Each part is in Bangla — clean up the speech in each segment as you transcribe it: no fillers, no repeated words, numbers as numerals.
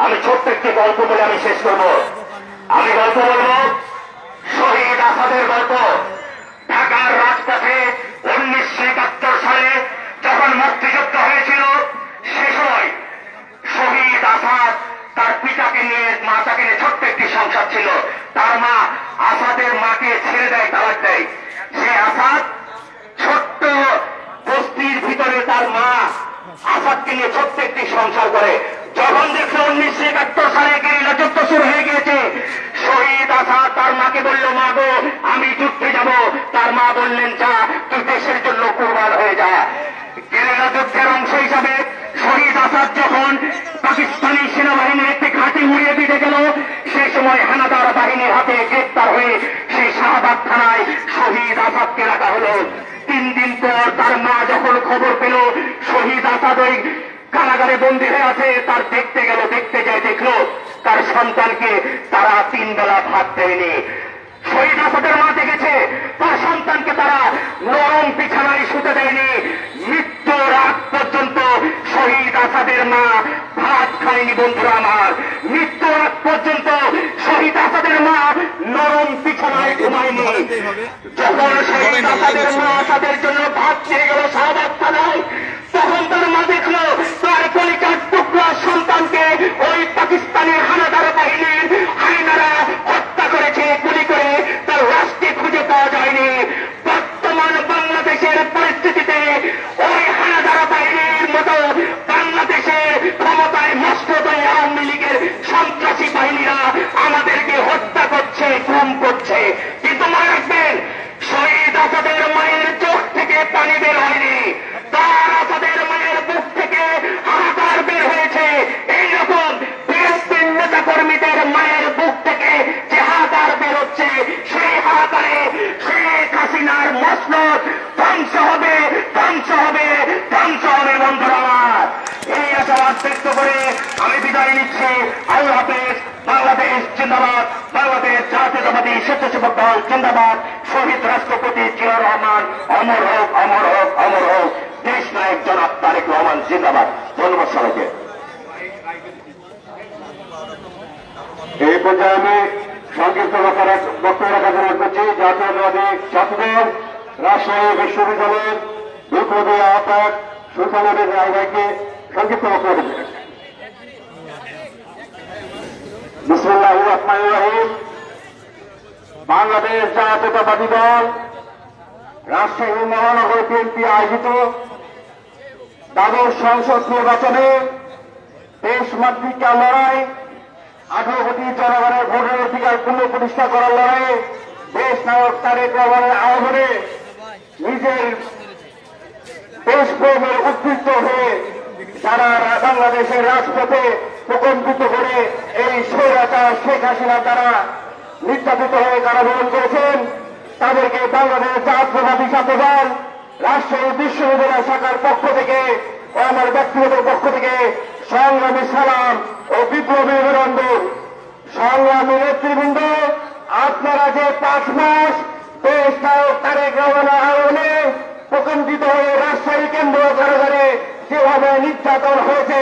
আমি ছোট্ট একটি গল্প বলে আমি শেষ করব। আমি গল্প বলব শহীদ আসাদের গল্প। ঢাকার রাজপথে 1971 সালে যখন মুক্তিযুদ্ধ হয়েছিল, সে সময় শহীদ আসাদ তার পিতাকে নিয়ে, মাতাকে নিয়ে ছোট্ট একটি সংসার ছিল। তার মা আসাদের মাকে ছেড়ে দেয়, তালাক দেয়। সে আসাদ ছোট্ট বস্তির ভিতরে তার মা আসাদকে নিয়ে ছোট্ট একটি সংসার করে। যখন দেখলো 1971 সালে গেরিলা যুদ্ধ শুরু হয়ে গিয়েছে, শহীদ আসাদ তার মাকে বলল, মা গো আমি যুদ্ধে যাব। তার মা বললেন, যা, তুই দেশের জন্য কুরবান হয়ে যা। গেরিলা যুদ্ধের অংশ হিসাবে শহীদ আসাদ যখন পাকিস্তানি সেনাবাহিনীর একটি ঘাঁটি উড়িয়ে দিতে গেল, সেই সময় হানাদার বাহিনীর হাতে গ্রেপ্তার হয়ে সেই শাহবাগ থানায় শহীদ আসাদকে রাখা হলো। 3 দিন পর তার মা যখন খবর পেল শহীদ আসাদ ওই কারাগারে বন্দী হয়ে আছে, তার দেখতে গেল। দেখতে যায় দেখলো তার সন্তানকে তারা 3 বেলা ভাত দেয়নি। শহীদ আসাদের মা দেখেছে তার সন্তানকে তারা নরম বিছানায় শুতে দেয়নি। মৃত্যুর আগ পর্যন্ত শহীদ আসাদের মা ভাত খায়নি। বন্ধুরা আমার, মৃত্যুর আগ পর্যন্ত শহীদ আসাদের মা নরম বিছানায় ঘুমায়নি। যখন শহীদ আসাদের মা আসাদের জন্য ভাত চেয়ে গেল শাহবাগ থানায়, তখন তার মা দেখলো তার কলিকার টুকরা সন্তানকে ওই পাকিস্তানি হানাদার বাহিনীর হাইনারা হত্যা করেছে গুলি করে। তার লাশকে খুঁজে পাওয়া যায়নি। বর্তমান বাংলাদেশের পরিস্থিতিতে ওই হানাদার বাহিনীর মতো বাংলাদেশের ক্ষমতায় মসনদ আওয়ামী লীগের সন্ত্রাসী বাহিনীরা আমাদেরকে হত্যা করছে, গুম করছে। কিন্তু মনে রাখবেন, শহীদ আসাদের মায়ের চোখ থেকে পানি বের হয়নি। তার আসাদের মায়ের বুক থেকে হাহাকার বের হয়েছে। এইরকম বিএনপির নেতা কর্মীদের মায়ের বুক থেকে যে হাহাকার বের হচ্ছে, সেই হাহাকারে শেখ হাসিনার মসনদ ধ্বংস হবে, ধ্বংস হবে, ধ্বংস হবে। বন্ধুরা আমার, এই আশাবাদ ব্যক্ত করে আমি বিদায় নিচ্ছি। আল্লাহ হাফেজ। বাংলাদেশ জিন্দাবাদ, বাংলাদেশ জাতীয়তাবাদী স্বেচ্ছাসেবক দল জিন্দাবাদ। শহীদ রাষ্ট্রপতি জিয়াউর রহমান অমর হোক, অমর হোক, অমর হোক। দেশ নায়ক জনাব তারেক রহমান জিন্দাবাদ। ধন্যবাদ সবাইকে। এই পর্যায়ে আমি সংক্ষিপ্ত বক্তব্য রাখার জন্য করছি জাতীয়তাবাদী ছাত্রদল রাজশাহী বিশ্ববিদ্যালয়ের বিপ্লবী আহ্বায়ক সুলতান আলী রায় ভাইকে সংক্ষিপ্ত বক্তব্য দেবেন। বিসমিল্লাহির রহমানির রহিম। বাংলাদেশ জাতীয়তাবাদী দল রাজশাহী মহানগর বিএনপি আয়োজিত দ্বাদশ সংসদ নির্বাচনে দেশমাতৃকা লড়াই, 18 কোটি জনগণের ভোটের অধিকার পুনঃপ্রতিষ্ঠা করার লড়াইয়ে দেশ নায়ক তারেক রহমানের আহ্বানে নিজের দেশপ্রেমের উদ্বুদ্ধ হয়ে যারা বাংলাদেশের রাজপথে প্রকম্পিত করে এই স্বৈরাচার শেখ হাসিনা দ্বারা নির্যাতিত হয়ে যারা ভ্রমণ করেছেন, তাদেরকে বাংলাদেশ জাতীয়তাবাদী ছাত্রদল রাজশাহী বিশ্ববিদ্যালয় শাখার পক্ষ থেকে ও আমার ব্যক্তিগত পক্ষ থেকে সংগ্রামী সালাম ও বিপ্লবী অভিনন্দন। সংগ্রামী নেতৃবৃন্দ, আপনারা যে 5 মাস দেশ নায়ক তারেক রহমানের আহ্বানে প্রকম্পিত হয়ে রাজশাহী কেন্দ্রীয় কারাগারে যেভাবে নির্যাতন হয়েছে,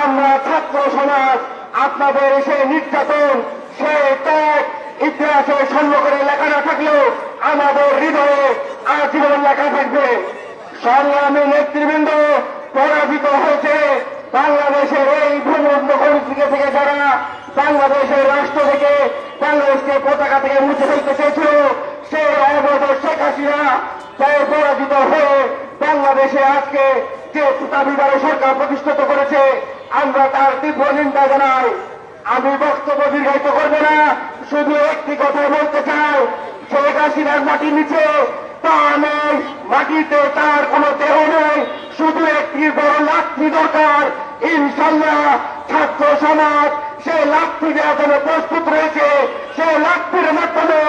আমরা ছাত্র সমাজ আপনাদের সেই নির্যাতন, সেই ত্যাগ ইতিহাসে স্বর্ণ করে লেখা না থাকলেও আমাদের হৃদয়ে আজীবন লেখা থাকবে। সংগ্রামী নেতৃবৃন্দ, পরাজিত হয়েছে বাংলাদেশের এই ভূমধ্য থেকে যারা বাংলাদেশের রাষ্ট্র থেকে বাংলাদেশকে পতাকা থেকে মুছে ফেলতে চেয়েছিল, সেই অবৈধ শেখ হাসিনা পরাজিত হয়ে বাংলাদেশে আজকে যে দাবিদার সরকার প্রতিষ্ঠিত করেছে, আমরা তার তীব্র নিন্দা জানাই। আমি বক্তব্য দীর্ঘায়িত করবো না, শুধু একটি কথা বলতে চাই, শেখ হাসিনার মাটির নিচে তা নেই, মাটিতে তার কোনো দেহ নেই, শুধু একটি বড় লাঠি দরকার। ইনশাল্লাহ ছাত্র সমাজ সে লাঠি দেওয়ার জন্য প্রস্তুত রয়েছে। সে লাঠির মাধ্যমে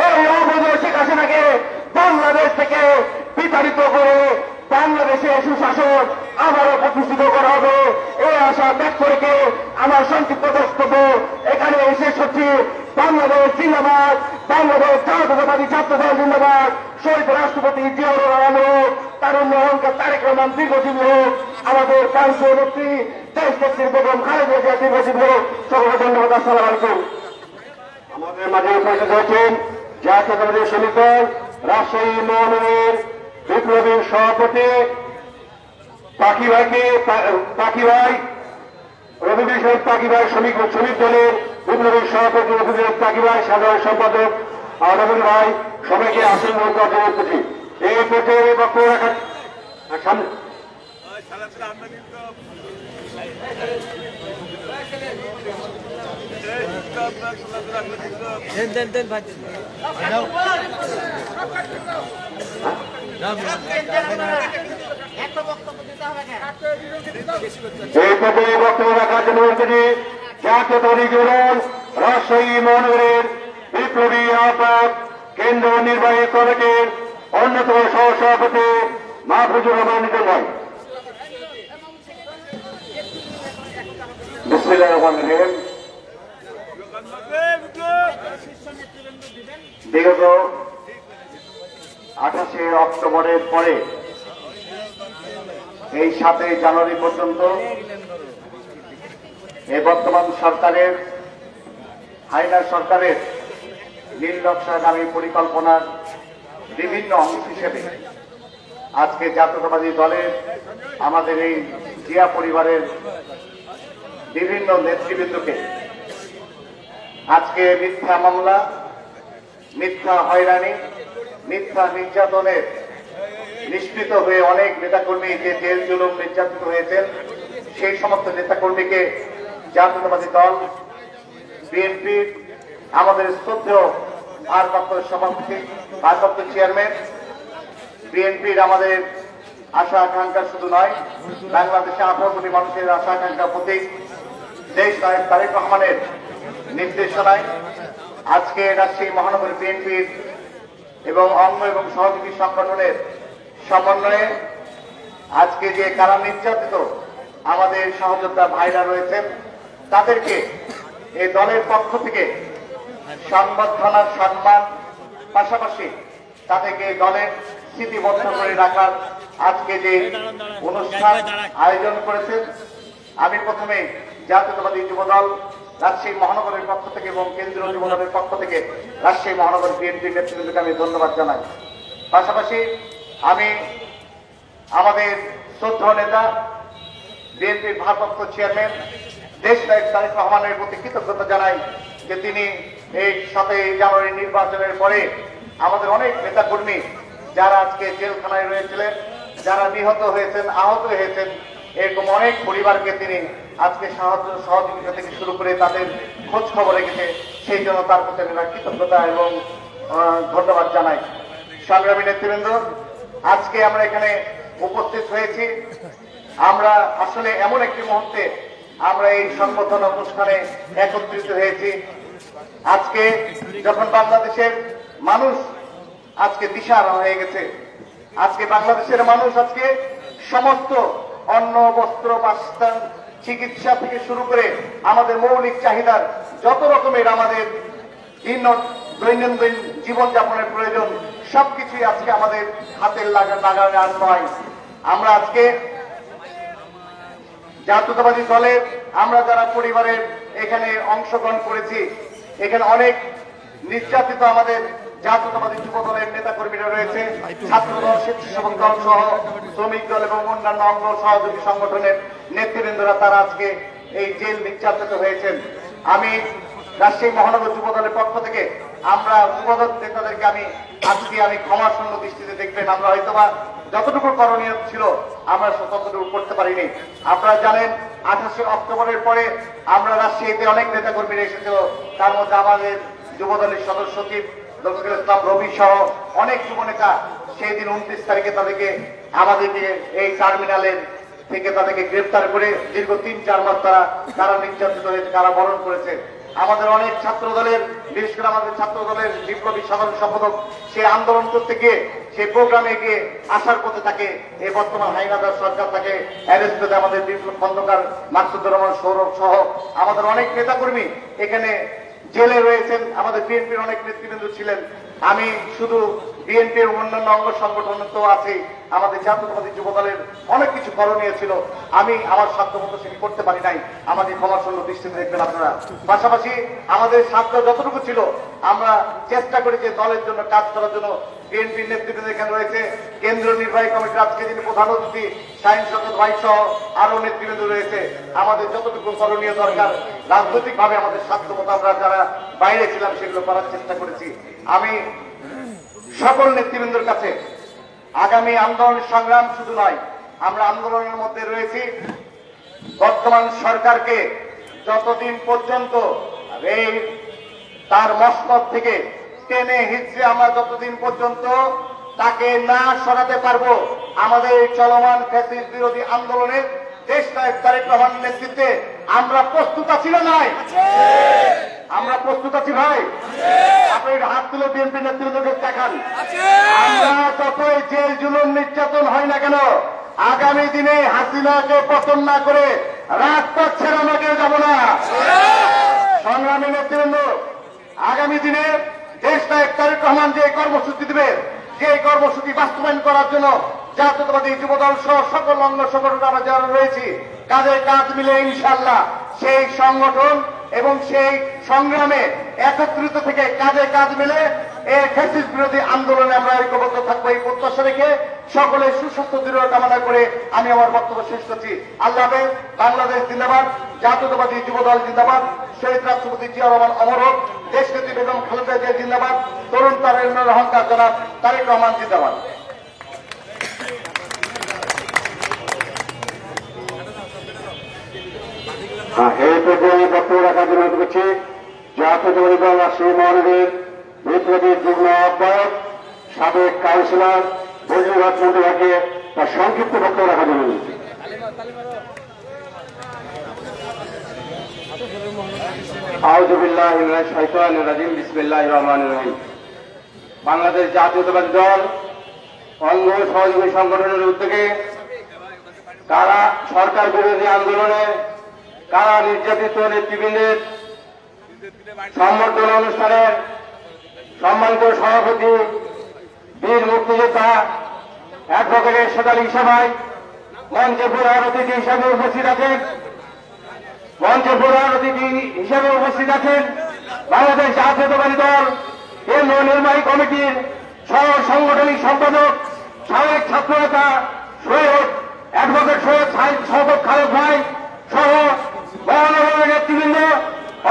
এই অবৈধ শেখ হাসিনাকে বাংলাদেশ থেকে বিতাড়িত করে বাংলাদেশে সুশাসন আবারও প্রতিষ্ঠিত করা হবে, এই আশা ব্যক্ত রেখে আমার সংক্ষিপ্ত বক্তব্য এখানে শেষ হচ্ছে। বাংলাদেশ জিন্দাবাদ, বাংলাদেশ জাতীয়তাবাদী ছাত্রদল জিন্দাবাদ। শহীদ রাষ্ট্রপতি জিয়াউর রহমান হোক, তারুণ্য অহংকার তারেক রহমান দীর্ঘজীবী হোক। আমাদের প্রান্তীয় নেত্রী দেশ নেত্রী বেগম খালেদা জিয়া দীর্ঘজীবী হোক। সকলকে ধন্যবাদ। আসসালামু আলাইকুম। আমাদের মাঝে উপস্থিত হয়েছেন জাতীয়তাবাদী শ্রমিক দল রাজশাহী মহানগরের বিপ্লবী সভাপতি পাখি ভাই রবিবীর সাহেব পাখি ভাই, শ্রমিক দলের বিপ্লবী সভাপতি রবিবীর পাখি ভাই, সাধারণ সম্পাদক রবিন ভাই, সবাইকে আসন গ্রহণ করার জন্য করছি। এই পর্যায়ে বক্তব্য রাখার সামনে এই পর্যায়ে বক্তব্য রাখার জন্য বলতেছি জাতীয়তাবাদী যুবদল রাজশাহী মহানগরের বিপ্লবী আহ্বায়ক কেন্দ্র নির্বাহী কমিটির অন্যতম সহসভাপতি মাহফুজুর রহমান নিজাম ভাই। বিসমিল্লাহির রহমানির রহিম। বিগত 28 অক্টোবরের পরে এই 7 জানুয়ারি পর্যন্ত এই বর্তমান সরকারের হাইনা সরকারের নীল নকশাগামী পরিকল্পনার বিভিন্ন অংশ হিসেবে আজকে জাতীয়তাবাদী দলের আমাদের এই জিয়া পরিবারের বিভিন্ন নেতৃবৃন্দকে আজকে মিথ্যা মামলা, মিথ্যা হয়রানি, মিথ্যা নির্যাতনের নিষ্পৃত হয়ে অনেক নেতাকর্মী যে জেল জুলুম নির্যাতিত হয়েছেন, সেই সমস্ত নেতাকর্মীকে জাতীয়তাবাদী দল বিএনপি আমাদের শ্রদ্ধেয় ভারপ্রাপ্ত সভাপতি, ভারপ্রাপ্ত চেয়ারম্যান, বিএনপির আমাদের আশা আকাঙ্ক্ষা শুধু নয়, বাংলাদেশে 18 কোটি মানুষের আশা আকাঙ্ক্ষা প্রতীক দেশ নায়ক তারেক রহমানের নির্দেশনায় আজকে রাজশাহী মহানগর বিএনপির এবং অঙ্গ এবং সহযোগী সংগঠনের সমন্বয়ে আজকে যে কারা নির্যাতিত আমাদের সহযোদ্ধা ভাইরা রয়েছেন তাদেরকে এই দলের পক্ষ থেকে সংবর্ধনার সম্মান, পাশাপাশি তাদেরকে দলের স্মৃতিবদ্ধ করে রাখার আজকে যে অনুষ্ঠান আয়োজন করেছেন, আমি প্রথমে জাতীয়তাবাদী যুবদল রাজশাহী মহানগরের পক্ষ থেকে এবং কেন্দ্রীয় যুবদলের পক্ষ থেকে রাজশাহী মহানগর বিএনপির নেতৃবৃন্দকে আমি ধন্যবাদ জানাই। পাশাপাশি আমি আমাদের শ্রদ্ধেয় নেতা বিএনপির ভারপ্রাপ্ত চেয়ারম্যান দেশ নায়ক তারেক রহমানের প্রতি কৃতজ্ঞতা জানাই যে তিনি এই 7 জানুয়ারি নির্বাচনের পরে আমাদের অনেক নেতাকর্মী যারা আজকে জেলখানায় রয়েছিলেন, যারা নিহত হয়েছেন, আহত হয়েছেন, এরকম অনেক পরিবারকে তিনি আজকে সাহায্য সহযোগিতা থেকে শুরু করে তাদের খোঁজ খবর রেখেছে, সেই জন্য তার প্রতি আমরা কৃতজ্ঞতা এবং ধন্যবাদ জানাই। সংগ্রামী নেতৃবৃন্দ, আজকে আমরা এখানে উপস্থিত হয়েছি, আমরা আসলে এমন একটি মুহূর্তে আমরা এই সংবর্ধনা অনুষ্ঠানে একত্রিত হয়েছি। আজকে যখন বাংলাদেশের মানুষ আজকে দিশাহারা হয়ে গেছে, আজকে বাংলাদেশের মানুষ আজকে সমস্ত অন্ন, বস্ত্র, বাসস্থান, চিকিৎসা থেকে শুরু করে আমাদের মৌলিক চাহিদার যত রকমের আমাদের দৈনন্দিন জীবনযাপনের প্রয়োজন সবকিছুই আজকে আমাদের হাতের নাগালে আর নয়। আমরা আজকে জাতীয়তাবাদী দলের আমরা যারা পরিবারের এখানে অংশগ্রহণ করেছি, এখানে অনেক নির্যাতিত আমাদের জাতীয়তাবাদী যুব দলের নেতা কর্মীরা রয়েছে, ছাত্র দল, স্বেচ্ছাসেবক দল সহ শ্রমিক দল এবং অন্যান্য অঙ্গ সহযোগী সংগঠনের নেতৃবৃন্দরা তারা আজকে এই জেল নির্যাতিত হয়েছেন। আমি রাজশাহী মহানগর যুব দলের পক্ষ থেকে আমরা যুবদল নেতাদেরকে আমি ক্ষমাশূন্য দৃষ্টিতে দেখবেন, আমরা হয়তোবা যতটুকু করণীয় ছিল আমরা ততটুকু করতে পারিনি। আপনারা জানেন 28 অক্টোবরের পরে আমরা রাজশাহীতে অনেক নেতা কর্মীরা এসেছিল, তার মধ্যে আমাদের যুবদলের সদস্য সচিব রফিকুল ইসলাম রবি সহ অনেক যুব নেতা সেই দিন 29 তারিখে তাদেরকে আমাদেরকে এই টার্মিনালের থেকে তাদেরকে গ্রেফতার করে দীর্ঘ 3-4 মাস তারা নির্যাতিত হয়েছে, তারা বরণ করেছে। আমাদের অনেক ছাত্র দলের, বিশেষ করে আমাদের ছাত্র দলের বিপ্লবী সাধারণ সম্পাদক সে আন্দোলন করতে গিয়ে সেই প্রোগ্রামে গিয়ে আসার পথে তাকে এই বর্তমান হাইনাদার সরকার তাকে অ্যারেস্ট করে আমাদের বিপ্লব খন্দকার, মাকসুদুর রহমান সৌরভ সহ আমাদের অনেক নেতাকর্মী এখানে জেলে রয়েছেন, আমাদের বিএনপির অনেক নেতৃবৃন্দ ছিলেন। আমি শুধু বিএনপির অন্যান্য অঙ্গ সংগঠন তো আছে, আমাদের জাতীয়তাবাদী যুব দলের অনেক কিছু করণীয় ছিল, আমি আমার সাধ্যমতো সেটি করতে পারি নাই, আমাকে ক্ষমাশূন্য দৃষ্টিতে দেখবেন আপনারা। পাশাপাশি আমাদের সাধ্য যতটুকু ছিল আমরা চেষ্টা করি যে দলের জন্য কাজ করার জন্য। বিএনপির নেতৃত্বে এখানে রয়েছে কেন্দ্রীয় নির্বাহী কমিটির আজকে যিনি প্রধান অতিথি শাহীন শওকত ভাই সহ আরো নেতৃবৃন্দ রয়েছে, আমাদের যতটুকু করণীয় দরকার রাজনৈতিক ভাবে আমাদের সাধ্যমতো আমরা যারা বাইরে ছিলাম সেগুলো করার চেষ্টা করেছি। আমি সকল নেতৃবৃন্দের কাছে আগামী আন্দোলন সংগ্রাম শুধু নয়, আমরা আন্দোলনের মধ্যে রয়েছি। বর্তমান সরকারকে যতদিন পর্যন্ত এই তার মসনদ থেকে টেনে হিচড়ে আমরা যতদিন পর্যন্ত তাকে না সরাতে পারবো, আমাদের এই চলমান ফ্যাসিস্ট বিরোধী আন্দোলনের দেশ নায়ক তারেক রহমানের নেতৃত্বে আমরা প্রস্তুত আছি না নাই? আমরা প্রস্তুত আছি ভাই। আপনি হাত তুলে বিএনপি নেতৃত্বকে দেখান। আমরা যতই জেল জুলুম নির্যাতন হয় না কেন, আগামী দিনে হাসিনাকে পতন না করে রাজপথ ছেড়ে আমরা কেউ যাব না। সংগ্রামী নেতৃবৃন্দ, আগামী দিনে দেশ নায়ক তারেক রহমান যে কর্মসূচি দেবে, যে কর্মসূচি বাস্তবায়ন করার জন্য জাতীয়তাবাদী যুবদল সহ সকল অঙ্গ সংগঠন আমরা যারা রয়েছি কাজে কাজ মিলে ইনশাআল্লাহ সেই সংগঠন এবং সেই সংগ্রামে একত্রিত থেকে কাজে কাজ মিলে এই ফ্যাসিস্ট বিরোধী আন্দোলনে আমরা ঐক্যবদ্ধ থাকবো, এই প্রত্যাশা রেখে সকলে সুস্বাস্থ্য দৃঢ় কামনা করে আমি আমার বক্তব্য শেষ করছি। আল্লাহ হাফেজ। বাংলাদেশ জিন্দাবাদ, জাতীয়তাবাদী যুবদল জিন্দাবাদ, শহীদ রাষ্ট্রপতি জিয়া রহমান অমর হোক, দেশ নেত্রী বেগম খালেদা জিয়া জিন্দাবাদ, তরুণ তারুণ্যের অহংকার জনাব তারেক রহমান জিন্দাবাদ। এই পর্যায়ে বক্তব্য রাখার জন্য করছি জাতীয়তাবাদী দল রাজশাহী মহানগরীর বিপ্লবী যুগ্ম আহ্বায়ক সাবেক কাউন্সিলর বজলুর রাজমন্ত্রী ভাইকে তার সংক্ষিপ্ত বক্তব্য রাখার জন্য বলছি। আউযু বিল্লাহি মিনাশ শাইতানির রাজিম, বিসমিল্লাহির রহমানির রহিম। বাংলাদেশ জাতীয়তাবাদী দল অঙ্গ সহযোগী সংগঠনের উদ্যোগে কারা সরকার বিরোধী আন্দোলনে কারা নির্যাতিত নেতৃবৃন্দের সম্বর্ধনা অনুষ্ঠানের সম্মানিত সভাপতি বীর মুক্তিযোদ্ধা অ্যাডভোকেট এরশাদ আলী ভাই মঞ্চে প্রধান অতিথি হিসাবে উপস্থিত আছেন। বাংলাদেশ জাতীয়তাবাদী দল কেন্দ্রীয় নির্বাহী কমিটির সহ সাংগঠনিক সম্পাদক সাবেক ছাত্রনেতা সৈয়দ অ্যাডভোকেট সৈয়দ শওকত খালেদ ভাই সহ মহানগরের নেতৃবৃন্দ,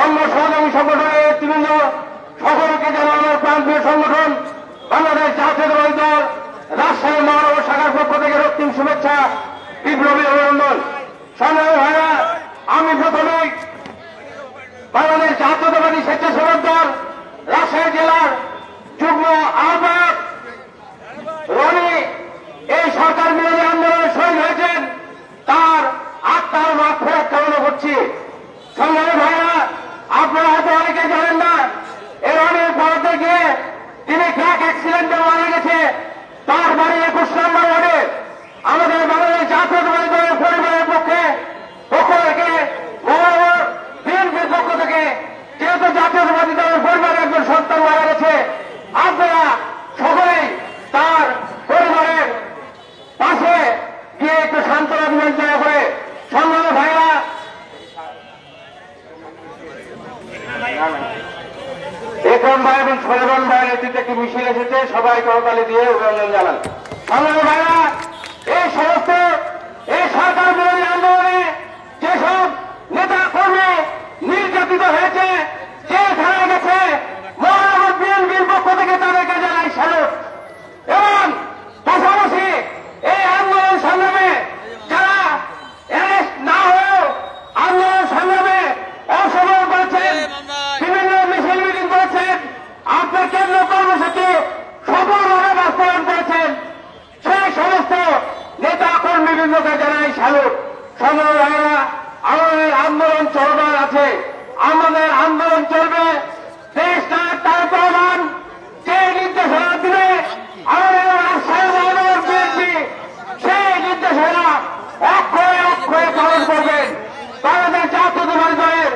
অঙ্গ সহযোগী সংগঠনের নেতৃবৃন্দ, সকলকে জানানো আমার প্রান্তীয় সংগঠন বাংলাদেশ জাতীয়তাবাদী দল রাজশাহী মহানগর শাখার পক্ষ থেকে রক্তিম শুভেচ্ছা, বিপ্লবী অভিনন্দন। সংগ্রামী ভাইরা, আমি প্রথমে বাংলাদেশ জাতীয়তাবাদী স্বেচ্ছাসেবক দল রাজশাহী জেলার যুগ্ম আহ্বায়ক রনি এই সরকার বিরোধী আন্দোলনে শহীদ হয়েছেন, তার আত্মার মাগফিরাত কামনা করছি। সংগ্রামী ভাইরা, আপনারা হয়তো অনেকে জানেন না, এর অনেক ভারতে গিয়ে তিনি ট্রাক অ্যাক্সিডেন্টে মারা গেছে। তার বাড়ি 21 নম্বর ওয়ার্ডে। আমাদের বাংলাদেশ জাতীয়তাবাদী দলের পরিবারের পক্ষে বিএনপির পক্ষ থেকে যেহেতু জাতীয়তাবাদী দলের পরিবারের একজন সন্তান মারা গেছে, আপনারা সকলেই তার পরিবারের পাশে গিয়ে একটু সান্ত্বনা দিবেন দয়া করে। সংগ্রামী ভাইরা, একরম ভাই এবং সরেবন ভাইয়ের নেতৃত্বে একটি মিছিল এসেছে, সবাই করতালি দিয়ে অভিনন্দন জানান। সংগ্রামী ভাইরা, এই সমস্ত এই সরকার বিরোধী আন্দোলনে যেসব নেতা কর্মী নির্যাতিত হয়েছে, জেলখানায় গেছে, মহানগর বিএনপির পক্ষ থেকে তাদেরকে জানাই স্যালুট। এবং পাশাপাশি এই আন্দোলন সংগ্রামে যারা অ্যারেস্ট না হয়েও আন্দোলন সংগ্রামে অংশগ্রহণ করেছেন, বিভিন্ন মিছিল মিটিং করেছেন, আপনার কেন্দ্রীয় কর্মসূচি সফলভাবে বাস্তবায়ন করেছেন, সেই সমস্ত নেতা কর্মীবৃন্দকে জানাই স্যালুট। সংগ্রামী ভাইয়েরা, আমাদের আন্দোলন চলমান আছে, আমাদের আন্দোলন চলবে। দেশ নায়ক তারেক রহমান যে নির্দেশনা দিবে, আমাদের রাজশাহী মহানগর বিএনপি সেই নির্দেশনা অক্ষরে অক্ষরে পালন করবেন। বাংলাদেশ জাতীয়তাবাদী দলের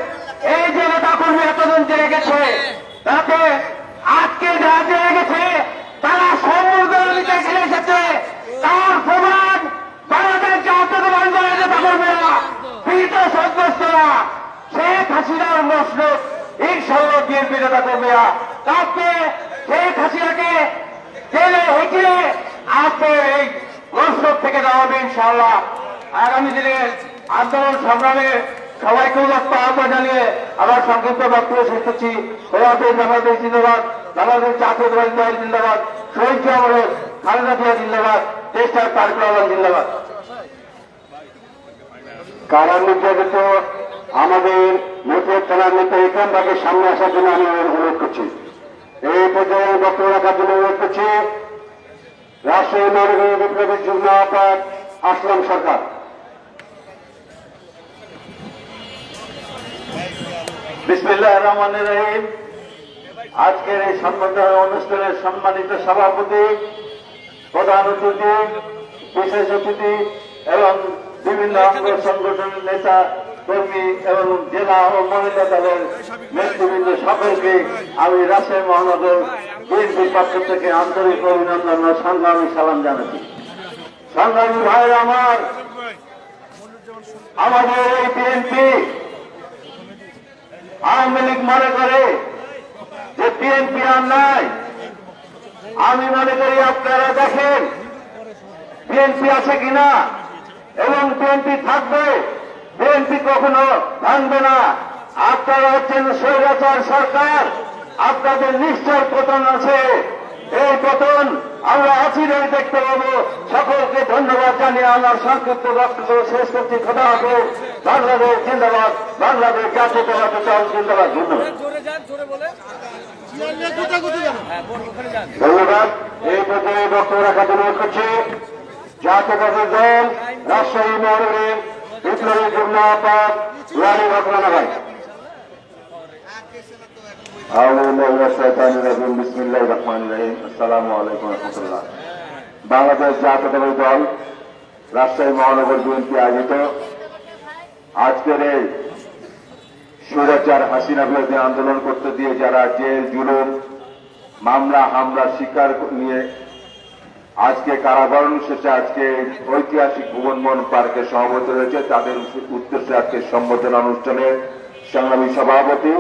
এই যে নেতা কর্মী এতদিন জেলে গেছে, তাতে আজকে যারা জেলে গেছে তারা হাসিনার মসনদ ইনশাল্লাহ বিএনপি নেতা কর্মীরা কাউকে শেখ হাসিনাকে জেলে হেঁটে আপনি এই মসনদ থেকে যাওয়াবে ইনশাল্লাহ। আগামী দিনের আন্দোলন সংগ্রামে সবাইকে উদাত্ত আহ্বান জানিয়ে আবার সংক্ষিপ্ত বক্তব্য শেষ করছি। বাংলাদেশ জিন্দাবাদ, বাংলাদেশ জাতীয়তাবাদী দল জিন্দাবাদ, শহীদ আমরের খালেদা জিয়া জিন্দাবাদ, দেশটার তারেক রহমান জিন্দাবাদ। কারা নির্যাতিত আমাদের মুঠোফোন থানার নেতা ইকরাম ভাইকে সামনে আসার জন্য আমি অনুরোধ করছি। এই পর্যায়ে বক্তব্য রাখার জন্য অনুরোধ করছি রাজশাহী মহানগরী বিপ্লবী যুগ্ম আহ্বায়ক আসলাম সরকার। বিসমিল্লাহির রহমানির রহিম। আজকের এই সম্মানিত অনুষ্ঠানের সম্মানিত সভাপতি, প্রধান অতিথি, বিশেষ অতিথি এবং বিভিন্ন অঙ্গ সংগঠনের নেতা কর্মী এবং জেলা ও মহিলা দলের নেতৃবৃন্দ সকলকে আমি রাজশাহী মহানগর বিএনপির পক্ষ থেকে আন্তরিক অভিনন্দন ও সংগ্রামী সালাম জানাচ্ছি। সংগ্রামী ভাইরা আমার, আমাদের এই বিএনপি আওয়ামী লীগ মনে করে যে বিএনপি আর নাই। আমি মনে করি আপনারা দেখেন বিএনপি আছে কিনা এবং বিএনপি থাকবে, বিএনপি কখনো ভাঙবে না। আপনারা হচ্ছেন স্বৈরাচার সরকার, আপনাদের নিশ্চয় পতন আছে। এই পতন আমরা অচিরেই দেখতে পাবো। সকলকে ধন্যবাদ জানিয়ে আমার সংক্ষিপ্ত বক্তব্য শেষ করছি। খোদা হাফেজ। বাংলাদেশ জিন্দাবাদ, বাংলাদেশ জাতীয়তাবাদী দল জিন্দাবাদ। ধন্যবাদ। এই পর্যায়ে বক্তব্য রাখার জন্য অনুরোধ করছি জাতীয়তাবাদী দল রাজশাহী মহানগরীর বিপ্লবী যুগ্ম আহ্বায়ক রানী রহমানা ভাই। বিসমিল্লাহির রহমানির রহিম। আসসালামু আলাইকুম রহমতুল্লাহ। বাংলাদেশ জাতীয়তাবাদী দল রাজশাহী মহানগর বিএনপি আয়োজিত আজকের এই স্বৈরাচার হাসিনা বিরোধী আন্দোলন করতে দিয়ে যারা জেল জুলুম মামলা হামলার শিকার নিয়ে আজকে কারাবরণ শেষে আজকে ঐতিহাসিক ভুবনমোহন পার্কে সমাবেত হয়েছে, তাদের উদ্দেশ্যে আজকে সম্বোধনা অনুষ্ঠানে সংগ্রামী সভাপতি,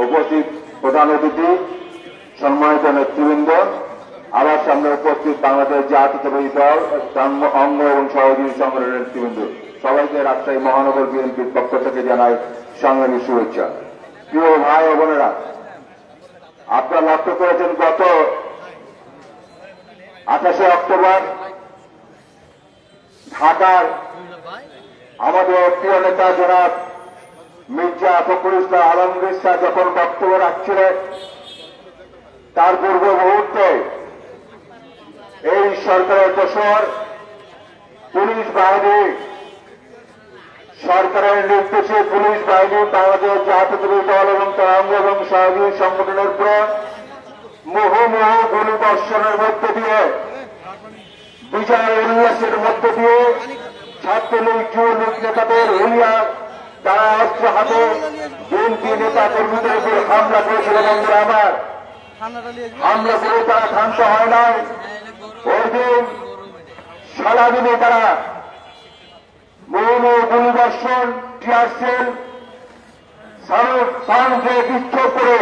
উপস্থিত প্রধান অতিথি, সম্মানিত নেতৃবৃন্দ, আমার সামনে উপস্থিত বাংলাদেশ জাতীয়তাবাদী দল অঙ্গ এবং সহযোগী সংগঠনের নেতৃবৃন্দ, সবাইকে রাজশাহী মহানগর বিএনপির পক্ষ থেকে জানাই সংগ্রামী শুভেচ্ছা। প্রিয় ভাই ও বোনেরা, আপনারা লক্ষ্য করেছেন গত 28 অক্টোবর ঢাকার আমাদের প্রিয় নেতা জনাব মির্জা ফখরুল ইসলাম আলমগীর শাহ যখন বক্তব্য রাখছিলেন, তার পূর্ব মুহূর্তে এই সরকারের দোসর পুলিশ বাহিনী, সরকারের নির্দেশে পুলিশ বাহিনী বাংলাদেশ জাতীয়তাবাদী দল এবং তার অঙ্গ এবং সহযোগী সংগঠনের উপর মুহুর্মুহু গুলি বর্ষণের মধ্য দিয়ে, বিজয় উল্লাসের মধ্য দিয়ে ছাত্রলীগ যুবলীগ নেতাদের হুলিয়া তারা অস্ত্র হাতে বিএনপি নেতা কর্মীদের উপর হামলা করেছিল। বন্ধুরা আমার, হামলা করে তারা ক্ষান্ত হয় নাই। ওই দিন সারাদিনে তারা মুহুর্মুহু গুলি বর্ষণ, টিয়ার সেল, সাউন্ডে বিক্ষোভ করে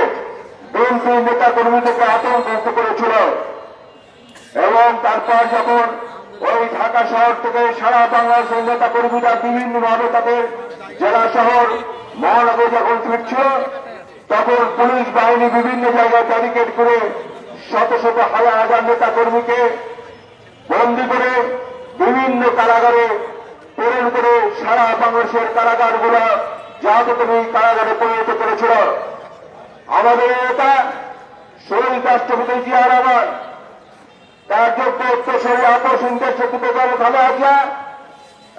বিএনপি নেতা কর্মীদেরকে আতঙ্কিত করেছিল। এবং তারপর যখন ওই ঢাকা শহর থেকে সারা বাংলাদেশের নেতা কর্মীরা বিভিন্নভাবে তাদের জেলা শহর মহানগর যখন ফিরছিল, তখন পুলিশ বাহিনী বিভিন্ন জায়গায় ব্যারিকেড করে শত শত হাজার হাজার নেতা কর্মীকে বন্দী করে বিভিন্ন কারাগারে প্রেরণ করে সারা বাংলাদেশের কারাগারগুলো জাতীয় কারাগারে পরিণত করেছিল। আমাদের নেতা শহীদ রাষ্ট্রপতি জিয়া রহমান, তার যোগ্য উত্তরসূরি আপসহীন দেশপ্রিয় খালেদা জিয়া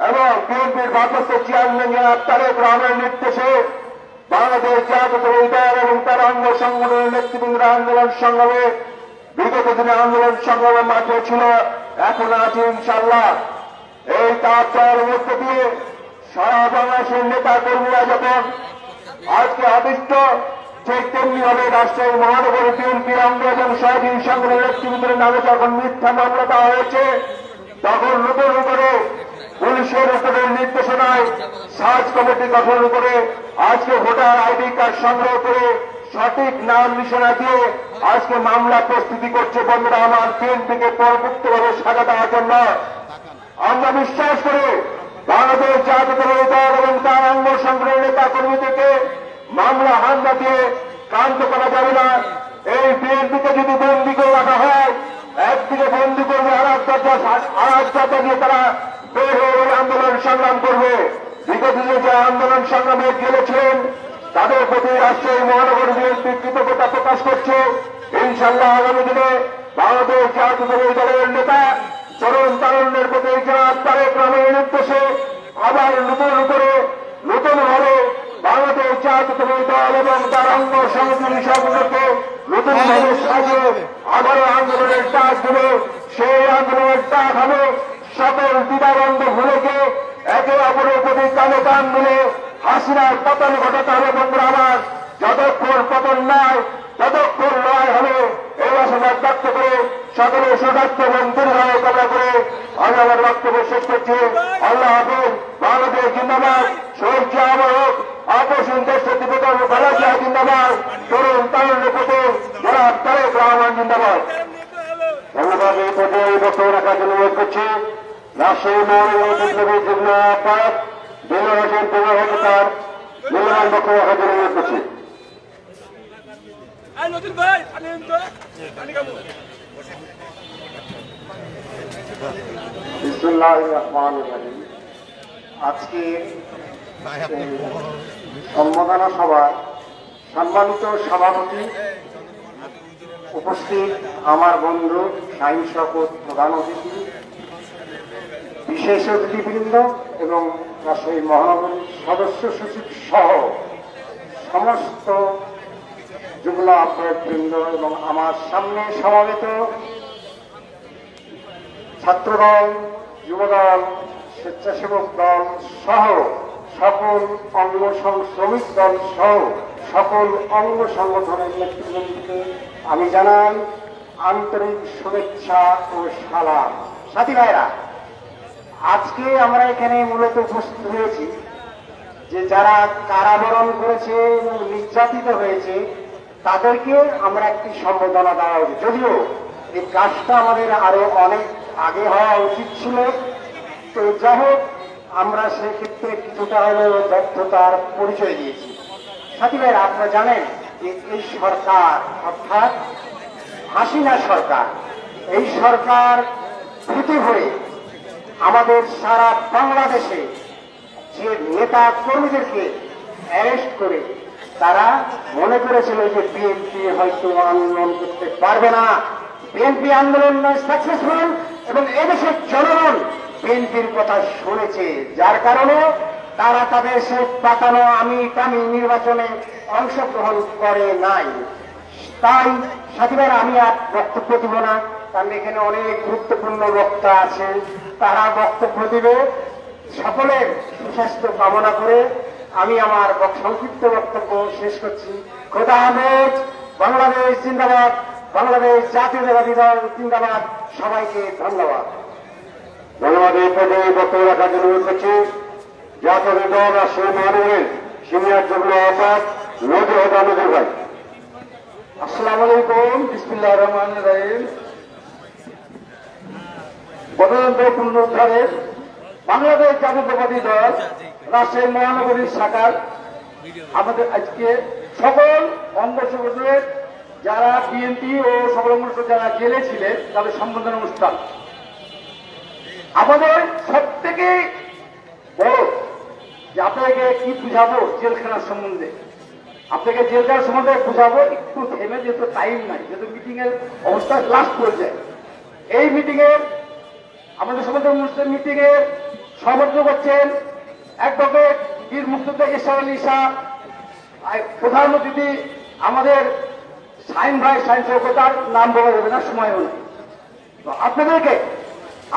এবং বিএনপির ভারপ্রাপ্ত চেয়ারম্যান জনাব তারেক রহমানের নির্দেশে বাংলাদেশ জাতীয়তাবাদী দল এবং তার অঙ্গ সংগঠনের নেতৃবৃন্দরা আন্দোলন সংগ্রামে বিগত দিনে আন্দোলন সংগ্রামের মাঠে ছিল, এখন আছে ইনশাল্লাহ। এই তার মধ্য দিয়ে সারা বাংলাদেশের নেতা কর্মীরা যখন আজকে আদিষ্ট, ঠিক তেমনি ভাবে রাজশাহী মহানগরী বিএনপির অঙ্গ এবং সহযোগী সংগঠনের নেতৃবৃন্দের নামে যখন মিথ্যা মামলা দেওয়া হয়েছে, তখন নতুন করে পুলিশের উপরের নির্দেশনায় সার্চ কমিটি গঠন করে আজকে ভোটার আইডি কার্ড সংগ্রহ করে সঠিক নাম নিশানা দিয়ে আজকে মামলা প্রস্তুতি করছে বন্ধুরা আমার বিএনপিকে পরবর্তীভাবে সাজা দেওয়ার জন্য। আমরা বিশ্বাস করি বাংলাদেশ জাতীয়তাবাদী দল এবং তার অঙ্গ সংগ্রহ নেতা কর্মীদেরকে মামলা হামলা দিয়ে কান্ত করা যাবে না। এই বিএনপিকে যদি বন্দী করে রাখা হয়, একদিকে বন্দী করবে আর এক দরজা দিয়ে তারা বের হয়ে আন্দোলন সংগ্রাম করবে। বিগত দিনে যে আন্দোলন সংগ্রামে গেলেছিলেন তাদের প্রতি রাষ্ট্রীয় মহানগর বিএনপি কৃতজ্ঞতা প্রকাশ করছে। ইনশাল্লাহ আগামী দিনে বাংলাদেশ জাতীয়তাবাদী দলের নেতা তরুণ তারুণ্যের প্রতি জনাব তারেক রহমানের নির্দেশে আবার নতুনভাবে বাংলাদেশ জাতীয়তাবাদী দল এবং তার অঙ্গ সংগঠন সবগুলোকে নতুনভাবে সাজিয়ে আবারও আন্দোলনের ডাক দেবে। সেই আন্দোলনের ডাক হবে সকল দ্বিধাবন্ধ ভুলে গিয়ে একে অপরের প্রতি কানে কান মিলে হাসিনার পতন ঘটাতে হবে বন্ধুরা আমার। যতক্ষণ পতন নয় ততক্ষণ লড়াই হবে এই আশাবাদ ব্যক্ত করে সকলে সুস্বাস্থ্য এবং দীর্ঘায়ু কামনা করে আমি আমার বক্তব্য শেষ করছি। আল্লাহ হাফেজ। বাংলাদেশ জিন্দাবাদ। শহীদ জিয়া হোক। অপসীন দেশটি বেতন বালাজিয়া জিন্দাবাদ। তরুণ তারুণ্য প্রতি জনাব তারেক রহমান জিন্দাবাদ। ধন্যবাদ। এই পর্যায়ে এই বক্তব্য রাখার জন্য অনুরোধ করছি রাজশাহী মহানগর বিপ্লবী যুগ্ম আহ্বায়ক দিলওয়ার হোসেন পূর্ব তার মূল্যবান বক্তব্য রাখার জন্য অনুরোধ করছি। বিসমিল্লাহির রহমানির রহিম। আজকে সম্মাননা সভায় সম্মানিত সভাপতি, উপস্থিত আমার বন্ধু শাহীন শওকত প্রধান অতিথি, বিশেষ অতিথিবৃন্দ এবং রাজশাহী মহানগরীর সদস্য সচিব সহ সমস্ত যুগ্ম আহ্বায়কবৃন্দ এবং আমার সামনে সমবেত ছাত্রদল, যুবদল, স্বেচ্ছাসেবক দল সহ সকল অঙ্গ শ্রমিক দল সহ সকল অঙ্গ সংগঠনের নেতৃবৃন্দকে আমি জানাই আন্তরিক শুভেচ্ছা ও সালাম। সাথী ভাইরা, আজকে আমরা এখানে মূলত উপস্থিত হয়েছি যে যারা কারাবরণ করেছে এবং নির্যাতিত হয়েছে তাদেরকে আমরা একটি সম্বোধনা দেওয়া উচিত। যদিও এই কাজটা আমাদের আরো অনেক আগে হওয়া উচিত ছিল, তো যাই হোক আমরা সেক্ষেত্রে কিছুটা হলেও ব্যর্থতার পরিচয় দিয়েছি। সাথী ভাইরা, আপনারা জানেন যে এই সরকার অর্থাৎ হাসিনা সরকার, এই সরকার ভীতি হয়ে আমাদের সারা বাংলাদেশে যে নেতা কর্মীদেরকে অ্যারেস্ট করে তারা মনে করেছিল যে বিএনপি হয়তো আন্দোলন করতে পারবে না, বিএনপি আন্দোলন সাকসেসফুল এবং এদেশের জনগণ বিএনপির কথা শুনেছে, যার কারণে তারা তাদের সে পাতানো আমি নির্বাচনে অংশগ্রহণ করে নাই। তাই সাথী ভাইরা, আমি আর বক্তব্য দিব না, কারণ এখানে অনেক গুরুত্বপূর্ণ বক্তা আছে, তারা বক্তব্য দিবে। সকলের সুস্বাস্থ্য কামনা করে আমি আমার সংক্ষিপ্ত বক্তব্য শেষ করছি। খোদা হাফেজ। বাংলাদেশ জিন্দাবাদ। বাংলাদেশ জাতীয়তাবাদী দল জিন্দাবাদ। সবাইকে ধন্যবাদ। ধন্যবাদ। এই পর্যায়ে বক্তব্য রাখার জন্য অনুরোধ করছি জাতীয় দল রাজশাহী মহানগরের সিনিয়র যুগ্ম আহ্বায়ক নজরুল ভাই। আসসালামু আলাইকুম। বিসমিল্লাহির রহমানির রহিম। গণতন্ত্র পুনরুদ্ধারের বাংলাদেশ জাতীয়তাবাদী দল রাজশাহী মহানগরীর শাখার আমাদের আজকে সকল অঙ্গ সংগঠনের যারা বিএনপি ও সকল অঙ্গ যারা জেলে ছিলেন তাদের সম্বোধন অনুষ্ঠান। আমাদের সব থেকে বড় যে আপনাকে কি বুঝাবো জেলখানার সম্বন্ধে, আপনাকে জেলখানার সম্বন্ধে বুঝাবো, একটু থেমে যেহেতু টাইম নাই, যেহেতু মিটিং এর অবস্থা লাস্ট পর্যায়ে। এই মিটিং এর আমাদের সম্বন্ধে মিটিং এর সমর্থন করছেন অ্যাডভোকেট বীর মুক্তিযোদ্ধা এরশাদ আলী শাহ, প্রধান অতিথি আমাদের শাহীন ভাই, শাহীন শওকতার নাম বলা যাবে না, সময়ও নেই। আপনাদেরকে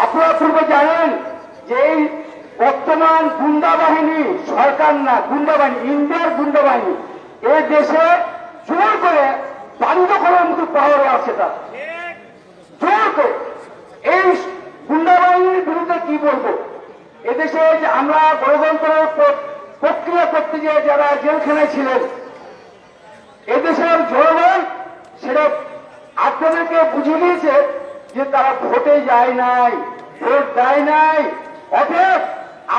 আপনারা পূর্বে জানেন যে এই বর্তমান গুন্ডা বাহিনী, সরকার না গুন্ডা বাহিনী, ইন্ডিয়ার গুন্ডা বাহিনী এই দেশে জোর করে বন্ধ করার মতো পাওয়ারে আছে, তারা জোর করে। এই গুন্ডা বাহিনীর বিরুদ্ধে কি বলবো, এদেশে যে আমরা গণতন্ত্র প্রক্রিয়া করতে গিয়ে যারা জেলখানায় ছিলেন, এদেশের জনগণ সেটা আপনাদেরকে বুঝিয়ে দিয়েছে যে তারা ভোটে যায় নাই, ভোট দেয় নাই, অতএব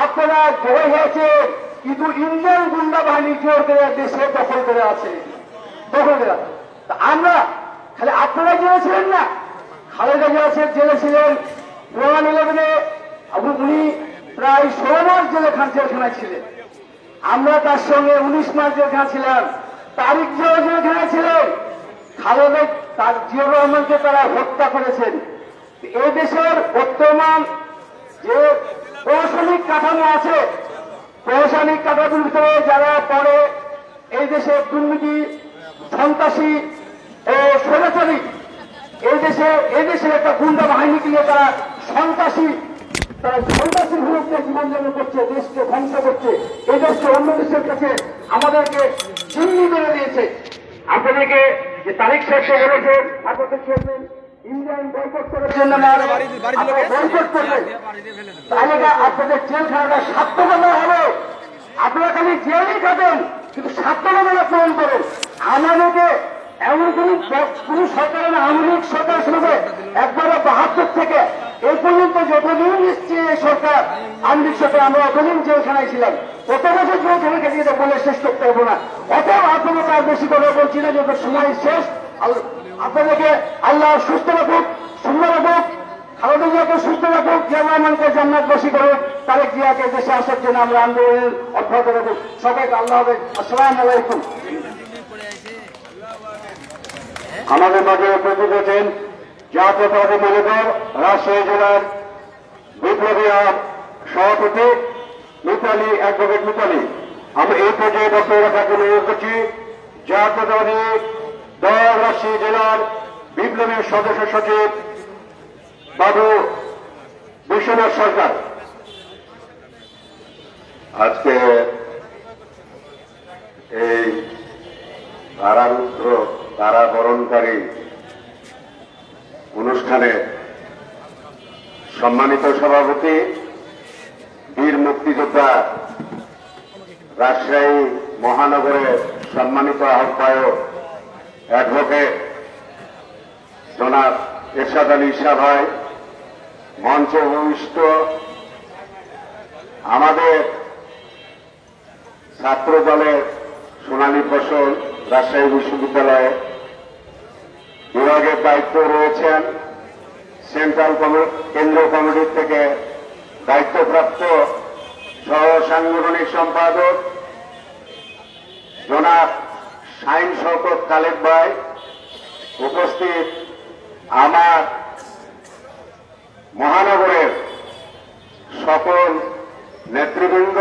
আপনারা জয় হয়েছেন, কিন্তু ইন্ডিয়ান গুন্ডা বাহিনী জোর করে দেশে দখল করে আছে, দখল করে আছে। আমরা খালি আপনারা জেলে ছিলেন না, খালেদা জিয়া জেলে ছিলেন 9/11-এ, উনি প্রায় 16 মাস জেলখানায় ছিলেন। আমরা তার সঙ্গে 19 মাস জেলখানা ছিলাম। তারিক জিয়া জেলখানা ছিলেন। খালেদা জিয়াউর রহমানকে তারা হত্যা করেছেন। এই দেশের বর্তমান যে প্রশাসনিক কাঠামো আছে, প্রশাসনিক কাঠামোর ভিতরে যারা পড়ে এই দেশের দুর্নীতি, সন্ত্রাসী ও স্বৈরাচারী, এই দেশের একটা গুন্ডা বাহিনীকে নিয়ে তারা সন্ত্রাসীর বিরুদ্ধে জীবনযাপন করছে, দেশকে ধ্বংস করছে, এই দেশকে অন্য দেশের কাছে আমাদেরকে চিহ্নি করে দিয়েছে। আপনাদেরকে যে তারিখ শেষে বলেছে আপনাদের চেয়ারম্যান ইন্ডিয়ান বয়কট করার জন্য বয়কট করবেন, তাহলে আপনাদের জেলখানাটা স্বার্থকতা হবে। আপনারা খালি জেলই খাবেন, কিন্তু স্বার্থকতা পূরণ করেন। আমাদেরকে এমন কোন সরকারের আওয়ামী লীগ সরকার শুরুবে 1972 থেকে এই পর্যন্ত যতদিন নিচ্ছে এই সরকার, আওয়ামী লীগ সরকার, আমরা অতদিন জেলখানায় ছিলাম, কত বছর জেলখানা খেতে বলে শেষ করতে পারবো না। অতএব আপনাদের তার বেশি কথা বলছি না, যত সময় শেষ। আপনাদেরকে আল্লাহ সুস্থ রাখুক, সুন্দর রাখুক, খালেদা জিয়াকে সুস্থ রাখুক, জিয়া রহমানকে জান্নাতবাসী করুক, তারেক জিয়াকে দেশে আসার জন্য আমরা আন্দোলন অব্যাহত রাখুক। সবাইকে আল্লাহ হাফেজ, আসসালামু আলাইকুম। আমাদের মাঝে উপস্থিত আছেন জাতীয়তাবাদী মনোদল রাজশাহী জেলার বিপ্লবী সভাপতি মিতালি, অ্যাডভোকেট মিতালি। আমি এই পর্যায়ে বক্তব্য রাখার জন্য অনুরোধ করছি জাতীয়তাবাদী দল রাজশাহী জেলার বিপ্লবী সদস্য সচিব বাবু বিশ্বনাথ সরকার। আজকে এই কারাবরণকারী অনুষ্ঠানে সম্মানিত সভাপতি, বীর মুক্তিযোদ্ধা, রাজশাহী মহানগরের সম্মানিত আহ্বায়ক অ্যাডভোকেট জনাব এরশাদ আলী শাহ ভাই, মঞ্চে উপবিষ্ট আমাদের ছাত্র দলের সোনালী ফসল রাজশাহী বিশ্ববিদ্যালয়ে বিভাগের দায়িত্ব রয়েছেন, সেন্ট্রাল কেন্দ্রীয় কমিটির থেকে দায়িত্বপ্রাপ্ত সহ সাংগঠনিক সম্পাদক জনাব শাহিন শওকত খালেদ ভাই, উপস্থিত আমার মহানগরের সকল নেতৃবৃন্দ,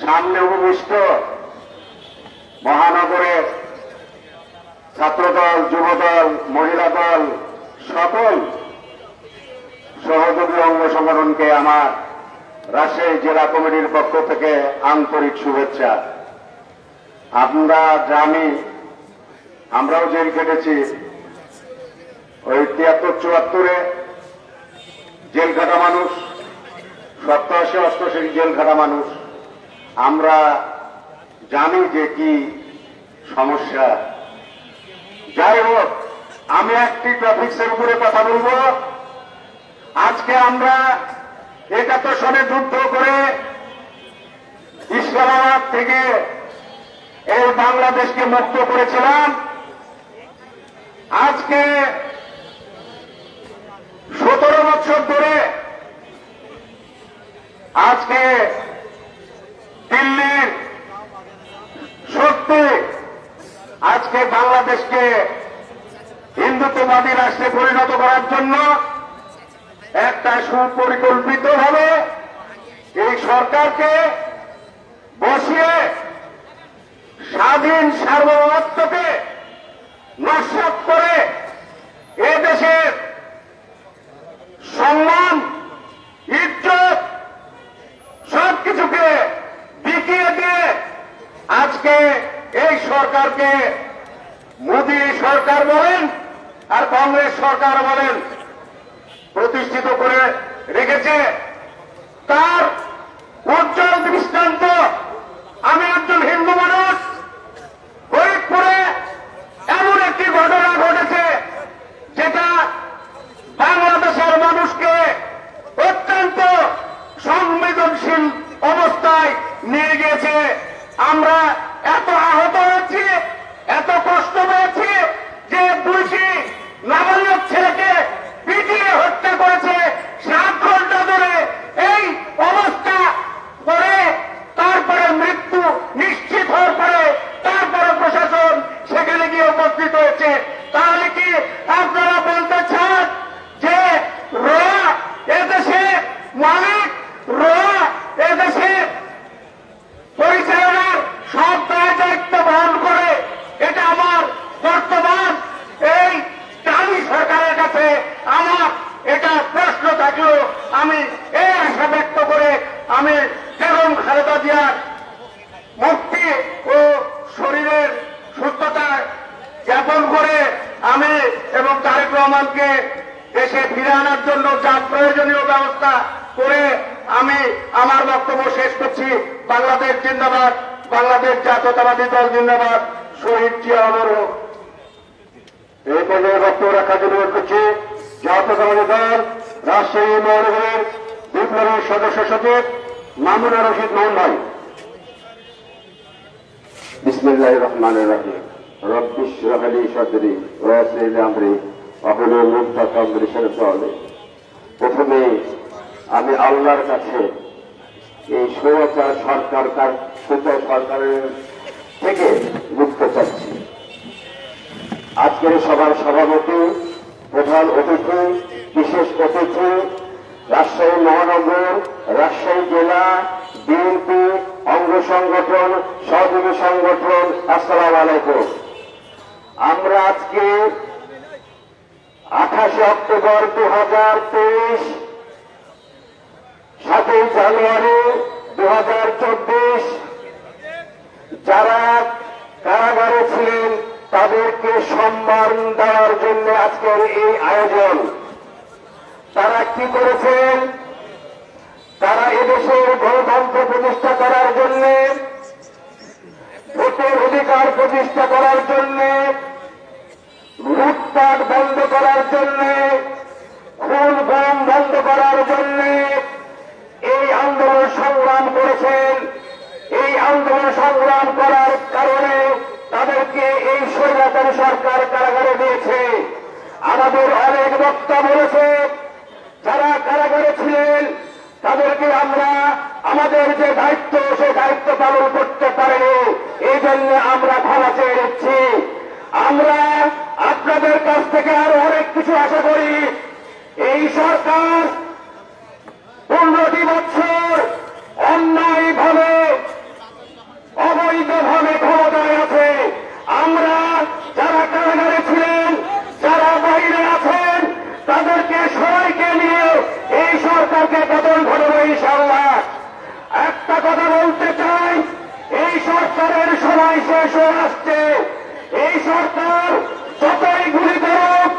সামনে উপবিষ্ট মহানগরের ছাত্রদল, যুবদল, মহিলা দল, সকল সহযোগী অঙ্গ সংগঠনকে আমার রাজশাহী জেলা কমিটির পক্ষ থেকে আন্তরিক শুভেচ্ছা। আমরা জানি, আমরাও জেল কেটেছি, ওই 73-74-এ জেল খাটা মানুষ, 87-88 জেল খাটা মানুষ। আমরা জানি যে কি সমস্যা। যাই হোক, আমি একটি টপিক্সের উপরে কথা বলবো। আজকে আমরা 71 সনে যুদ্ধ করে ইসলামাবাদ থেকে এই বাংলাদেশকে মুক্ত করেছিলাম। আজকে 17 বছর ধরে আজকে দিল্লির শক্তি আজকে বাংলাদেশকে হিন্দুত্ববাদী রাষ্ট্রে পরিণত করার জন্য একটা সুপরিকল্পিতভাবে এই সরকারকে বসিয়ে স্বাধীন সার্বভৌমত্বকে নস্যাৎ করে এ দেশের সম্মান, ইজ্জত সবকিছুকে বিকিয়ে দিয়ে আজকে এই সরকারকে মোদী সরকার বলেন আর কংগ্রেস সরকার বলেন প্রতিষ্ঠিত করে রেখেছে। তার উজ্জ্বল দৃষ্টান্ত। আমি একজন হিন্দু মানুষ, ফরিদপুরে এমন একটি ঘটনা ঘটেছে যেটা বাংলাদেশের মানুষকে অত্যন্ত সংবেদনশীল অবস্থায় নিয়ে গিয়েছে। আমরা এত আহত হয়েছি, এত কষ্ট পেয়েছি যে পুলিশি নাবালক ছেলেকে পিটিয়ে হত্যা করেছে 7 ঘন্টা ধরে। এই অবস্থা করে তারপরে মৃত্যু নিশ্চিত হওয়ার পরে তারপরে প্রশাসন সেখানে গিয়ে উপস্থিত হয়েছে। তাহলে কি আপনারা বলতে চান যে এদেশে মালিক এদেশে পরিচালনার সব দায় দায়িত্ব বহন করে? এটা আমার বর্তমান এই দাবি সরকারের কাছে আমার এটা প্রশ্ন থাকলেও আমি এই আশা ব্যক্ত করে আমি বেগম খালেদা জিয়ার মুক্তি ও শরীরের সুস্থতা জ্ঞাপন করে আমি এবং তারেক রহমানকে দেশে ফিরে আনার জন্য যা প্রয়োজনীয় ব্যবস্থা করে আমি আমার বক্তব্য শেষ করছি। বাংলাদেশ জিন্দাবাদ, বাংলাদেশ জাতীয়তাবাদী দল জিন্দাবাদ, শহীদ জিয়া অমর হোক। এই পর্যায়ে বক্তব্য রাখার জন্য অনুরোধ করছি জাতীয়তাবাদী দল রাজশাহী মহানগরের বিপ্লবী সদস্য সচিব মামুনা রশিদ মোহন ভাই। বিসমিল্লাহির রহমানির রহিম। রব্বি ইশরাহ লি সাদরি ওয়া ইয়াসসির লি আমরি ওয়াহলুল উকদাতাম মিন লিসানি। প্রথমে আমি আল্লাহর কাছে এই স্বৈরাচার সরকারের থেকে মুক্ত চাচ্ছি। আজকের সভার সভাপতি, প্রধান অতিথি, বিশেষ অতিথি, রাজশাহী মহানগর, রাজশাহী জেলা বিএনপি অঙ্গ সংগঠন, সহযোগী সংগঠন, আসসালামু আলাইকুম। আমরা আজকে 28 অক্টোবর 2023, 7 জানুয়ারি 2024 যারা কারাগারে ছিলেন তাদেরকে সম্মান দেওয়ার জন্য আজকের এই আয়োজন। তারা কি করেছেন? তারা এদেশের গণতন্ত্র প্রতিষ্ঠা করার জন্য, ভোটের অধিকার প্রতিষ্ঠা করার জন্য, লুটপাট বন্ধ করার জন্য, খুন গুম বন্ধ করার জন্য এই আন্দোলন সংগ্রাম করেছেন। এই আন্দোলন সংগ্রাম করার কারণে তাদেরকে এই স্বৈরাচারী সরকার কারাগারে দিয়েছে। আমাদের অনেক বক্তা বলেছে যারা কারাগারে ছিলেন তাদেরকে আমরা আমাদের যে দায়িত্ব সেই দায়িত্ব পালন করতে পারিনি, এই জন্য আমরা ক্ষমা চেয়ে নিচ্ছি। আমরা আপনাদের কাছ থেকে আরো অনেক কিছু আশা করি। এই সরকার 15টি বছর অন্যায়ভাবে অবৈধভাবে ক্ষমতায় আছে। আমরা যারা কারাগারে ছিলেন, যারা বাইরে আছেন, তাদেরকে সবাইকে নিয়ে এই সরকারকে পতন ঘটাবো ইনশাআল্লাহ। একটা কথা বলতে চাই, এই সরকারের সময় শেষ হয়ে আসছে। এই সরকার যতই গুলি করুক,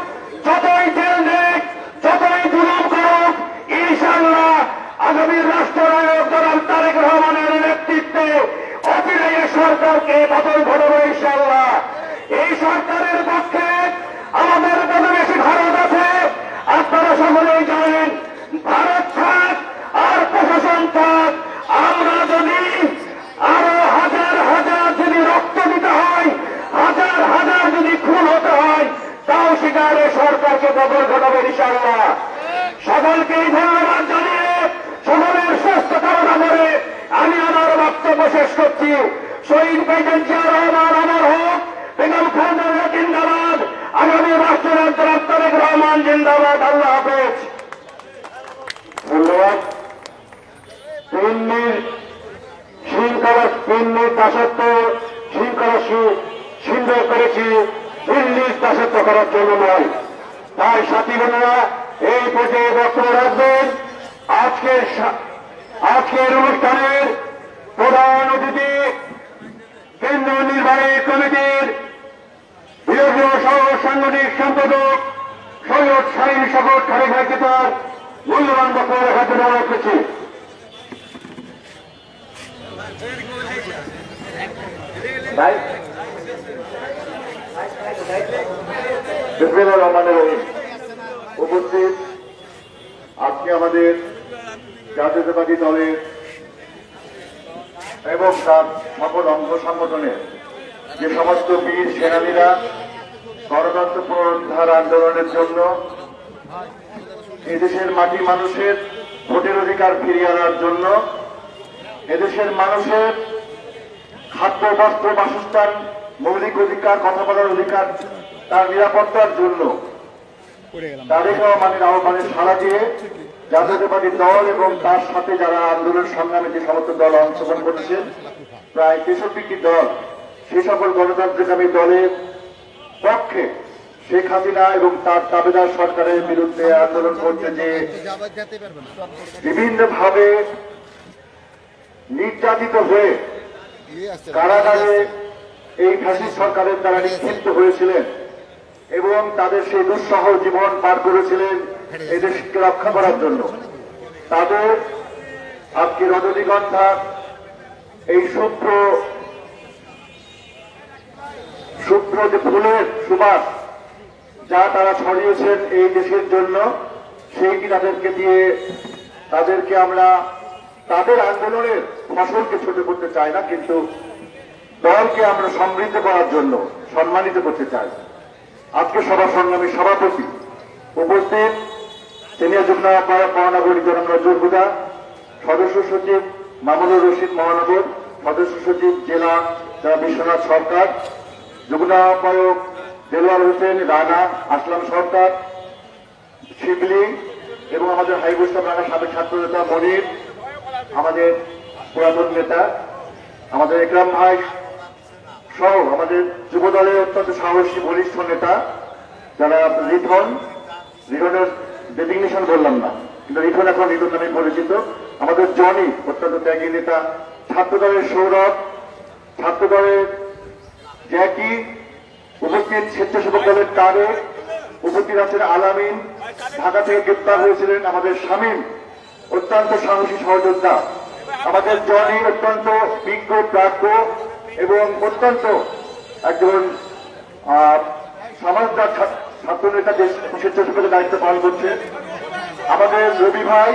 যতই জেল দেখ, যতই জুলুম করুক, ইনশাআল্লাহ আগামীর রাষ্ট্রনায়ক জনাব তারেক রহমানের নেতৃত্বে অচিরেই সরকারকে পতন ঘটাবো ইনশাআল্লাহ। এই সরকারের পক্ষে আমাদের প্রতিবেশী ভারত আছে। আপনারা সকলেই জানেন ভারত থাক আর প্রশাসন থাক, আমরা যদি আরো হাজার হাজার যদি রক্ত দিতে হয়, হাজার হাজার যদি খুন হতে হয়, তাও সেখানে সরকারকে পতন ঘটাবে ইনশাআল্লাহ। সকলকেই ধন্যবাদ জানিয়ে সকলের সুস্থ কামনা করে আমি আমার বক্তব্য শেষ করছি। শহীদ প্রেসিডেন্ট জিয়া রহমান অমর হোক, বেগম খালেদা জিয়া জিন্দাবাদ, আগামী রাষ্ট্রনায়ক জনাব তারেক রহমান জিন্দাবাদ। আল্লাহ হাফেজ। ধন্যবাদ। শৃঙ্খলা ছিন্ন করেছি, দিল্লির দাসত্ব করার জন্য নয়। তাই সাথী বোনেরা এই পর্যায়ে বক্তব্য রাখবেন। আজকের অনুষ্ঠানের প্রধান অতিথি কেন্দ্রীয় নির্বাহী কমিটির বিরোধীয় সাংগঠনিক সম্পাদক সৈয়দ শাহীন শকত খালেক ভাইকে তার মূল্যবান বক্তব্য রাখার জন্য অনুরোধ করছি। ভাই বিসমিল্লাহির রহমানির রহিম। উপস্থিত আজকে আমাদের জাতীয়তাবাদী দলের এবং তার সকল অঙ্গ সংগঠনের যে সমস্ত বীর সেনানীরা গণতন্ত্র পুনরুদ্ধার আন্দোলনের জন্য এদেশের মাটি মানুষের ভোটের অধিকার ফিরিয়ে আনার জন্য, এদেশের মানুষের খাদ্য বস্ত্র বাসস্থান মৌলিক অধিকার, কথা বলার অধিকার, তার নিরাপত্তার জন্য তারেক রহমানের আহ্বানে সাড়া দিয়ে জাতীয়তাবাদী দল এবং তার সাথে যারা আন্দোলন সংগ্রামে যে সমস্ত দল অংশগ্রহণ করেছেন, প্রায় 63টি দল, সেই সকল গণতন্ত্রকামী দলের পক্ষে শেখ হাসিনা এবং তার দাবেদার সরকারের বিরুদ্ধে আন্দোলন করতে যে বিভিন্নভাবে নির্যাতিত হয়ে কারাগারে এই ফ্যাসিস্ট সরকারের দ্বারা নিক্ষিপ্ত হয়েছিলেন এবং তাদের সেই দুঃসহ জীবন পার করেছিলেন এদেশকে রক্ষা করার জন্য, তাদের আজকে রজনীগন্ধা এই শুভ্র যে ফুলের সুবাস যা তারা ছড়িয়েছেন এই দেশের জন্য, সেইটি তাদেরকে দিয়ে তাদেরকে আমরা তাদের আন্দোলনের ফসলকে ছোট করতে চাই না, কিন্তু দলকে আমরা সমৃদ্ধ করার জন্য সম্মানিত করতে চাই। আজকে সভা সংগ্রামী সভাপতি উপস্থিত সিনিয়র যুগ্ম আহ্বায়ক মহানগরী জনাব নজরুল হুদা, সদস্য সচিব মামুনুর রশিদ মহানগর, সদস্য সচিব জেলা বিশ্বনাথ সরকার, যুগ্ম আহ্বায়ক দেলোয়ার হোসেন রানা, আসলাম সরকার, শিবলি এবং আমাদের হাইবুস্তাম রানা সাবেক ছাত্র নেতা মনির, আমাদের পুরাতন নেতা আমাদের একরাম ভাই সহ আমাদের যুব দলের অত্যন্ত সাহসী বলিষ্ঠ নেতা যারা রিথনের ডেজিগনেশন বললাম না, কিন্তু রিথন এখন রিথন নামে পরিচিত, আমাদের জনি অত্যন্ত ত্যাগী নেতা, ছাত্র দলের সৌরভ, ছাত্র দলের জ্যাকি, উপস্থিত স্বেচ্ছাসেবক দলের তারেক, উপস্থিত আছেন আলামিন, ঢাকা থেকে গ্রেপ্তার হয়েছিলেন আমাদের শামীম, অত্যন্ত সাহসী সহযোদ্ধা, আমাদের জনি অত্যন্ত বিজ্ঞ প্রাজ্ঞ এবং অত্যন্ত একজন সমাজদার ছাত্র নেতা যে স্বেচ্ছাসেবকের দায়িত্ব পালন করছে, আমাদের রবি ভাই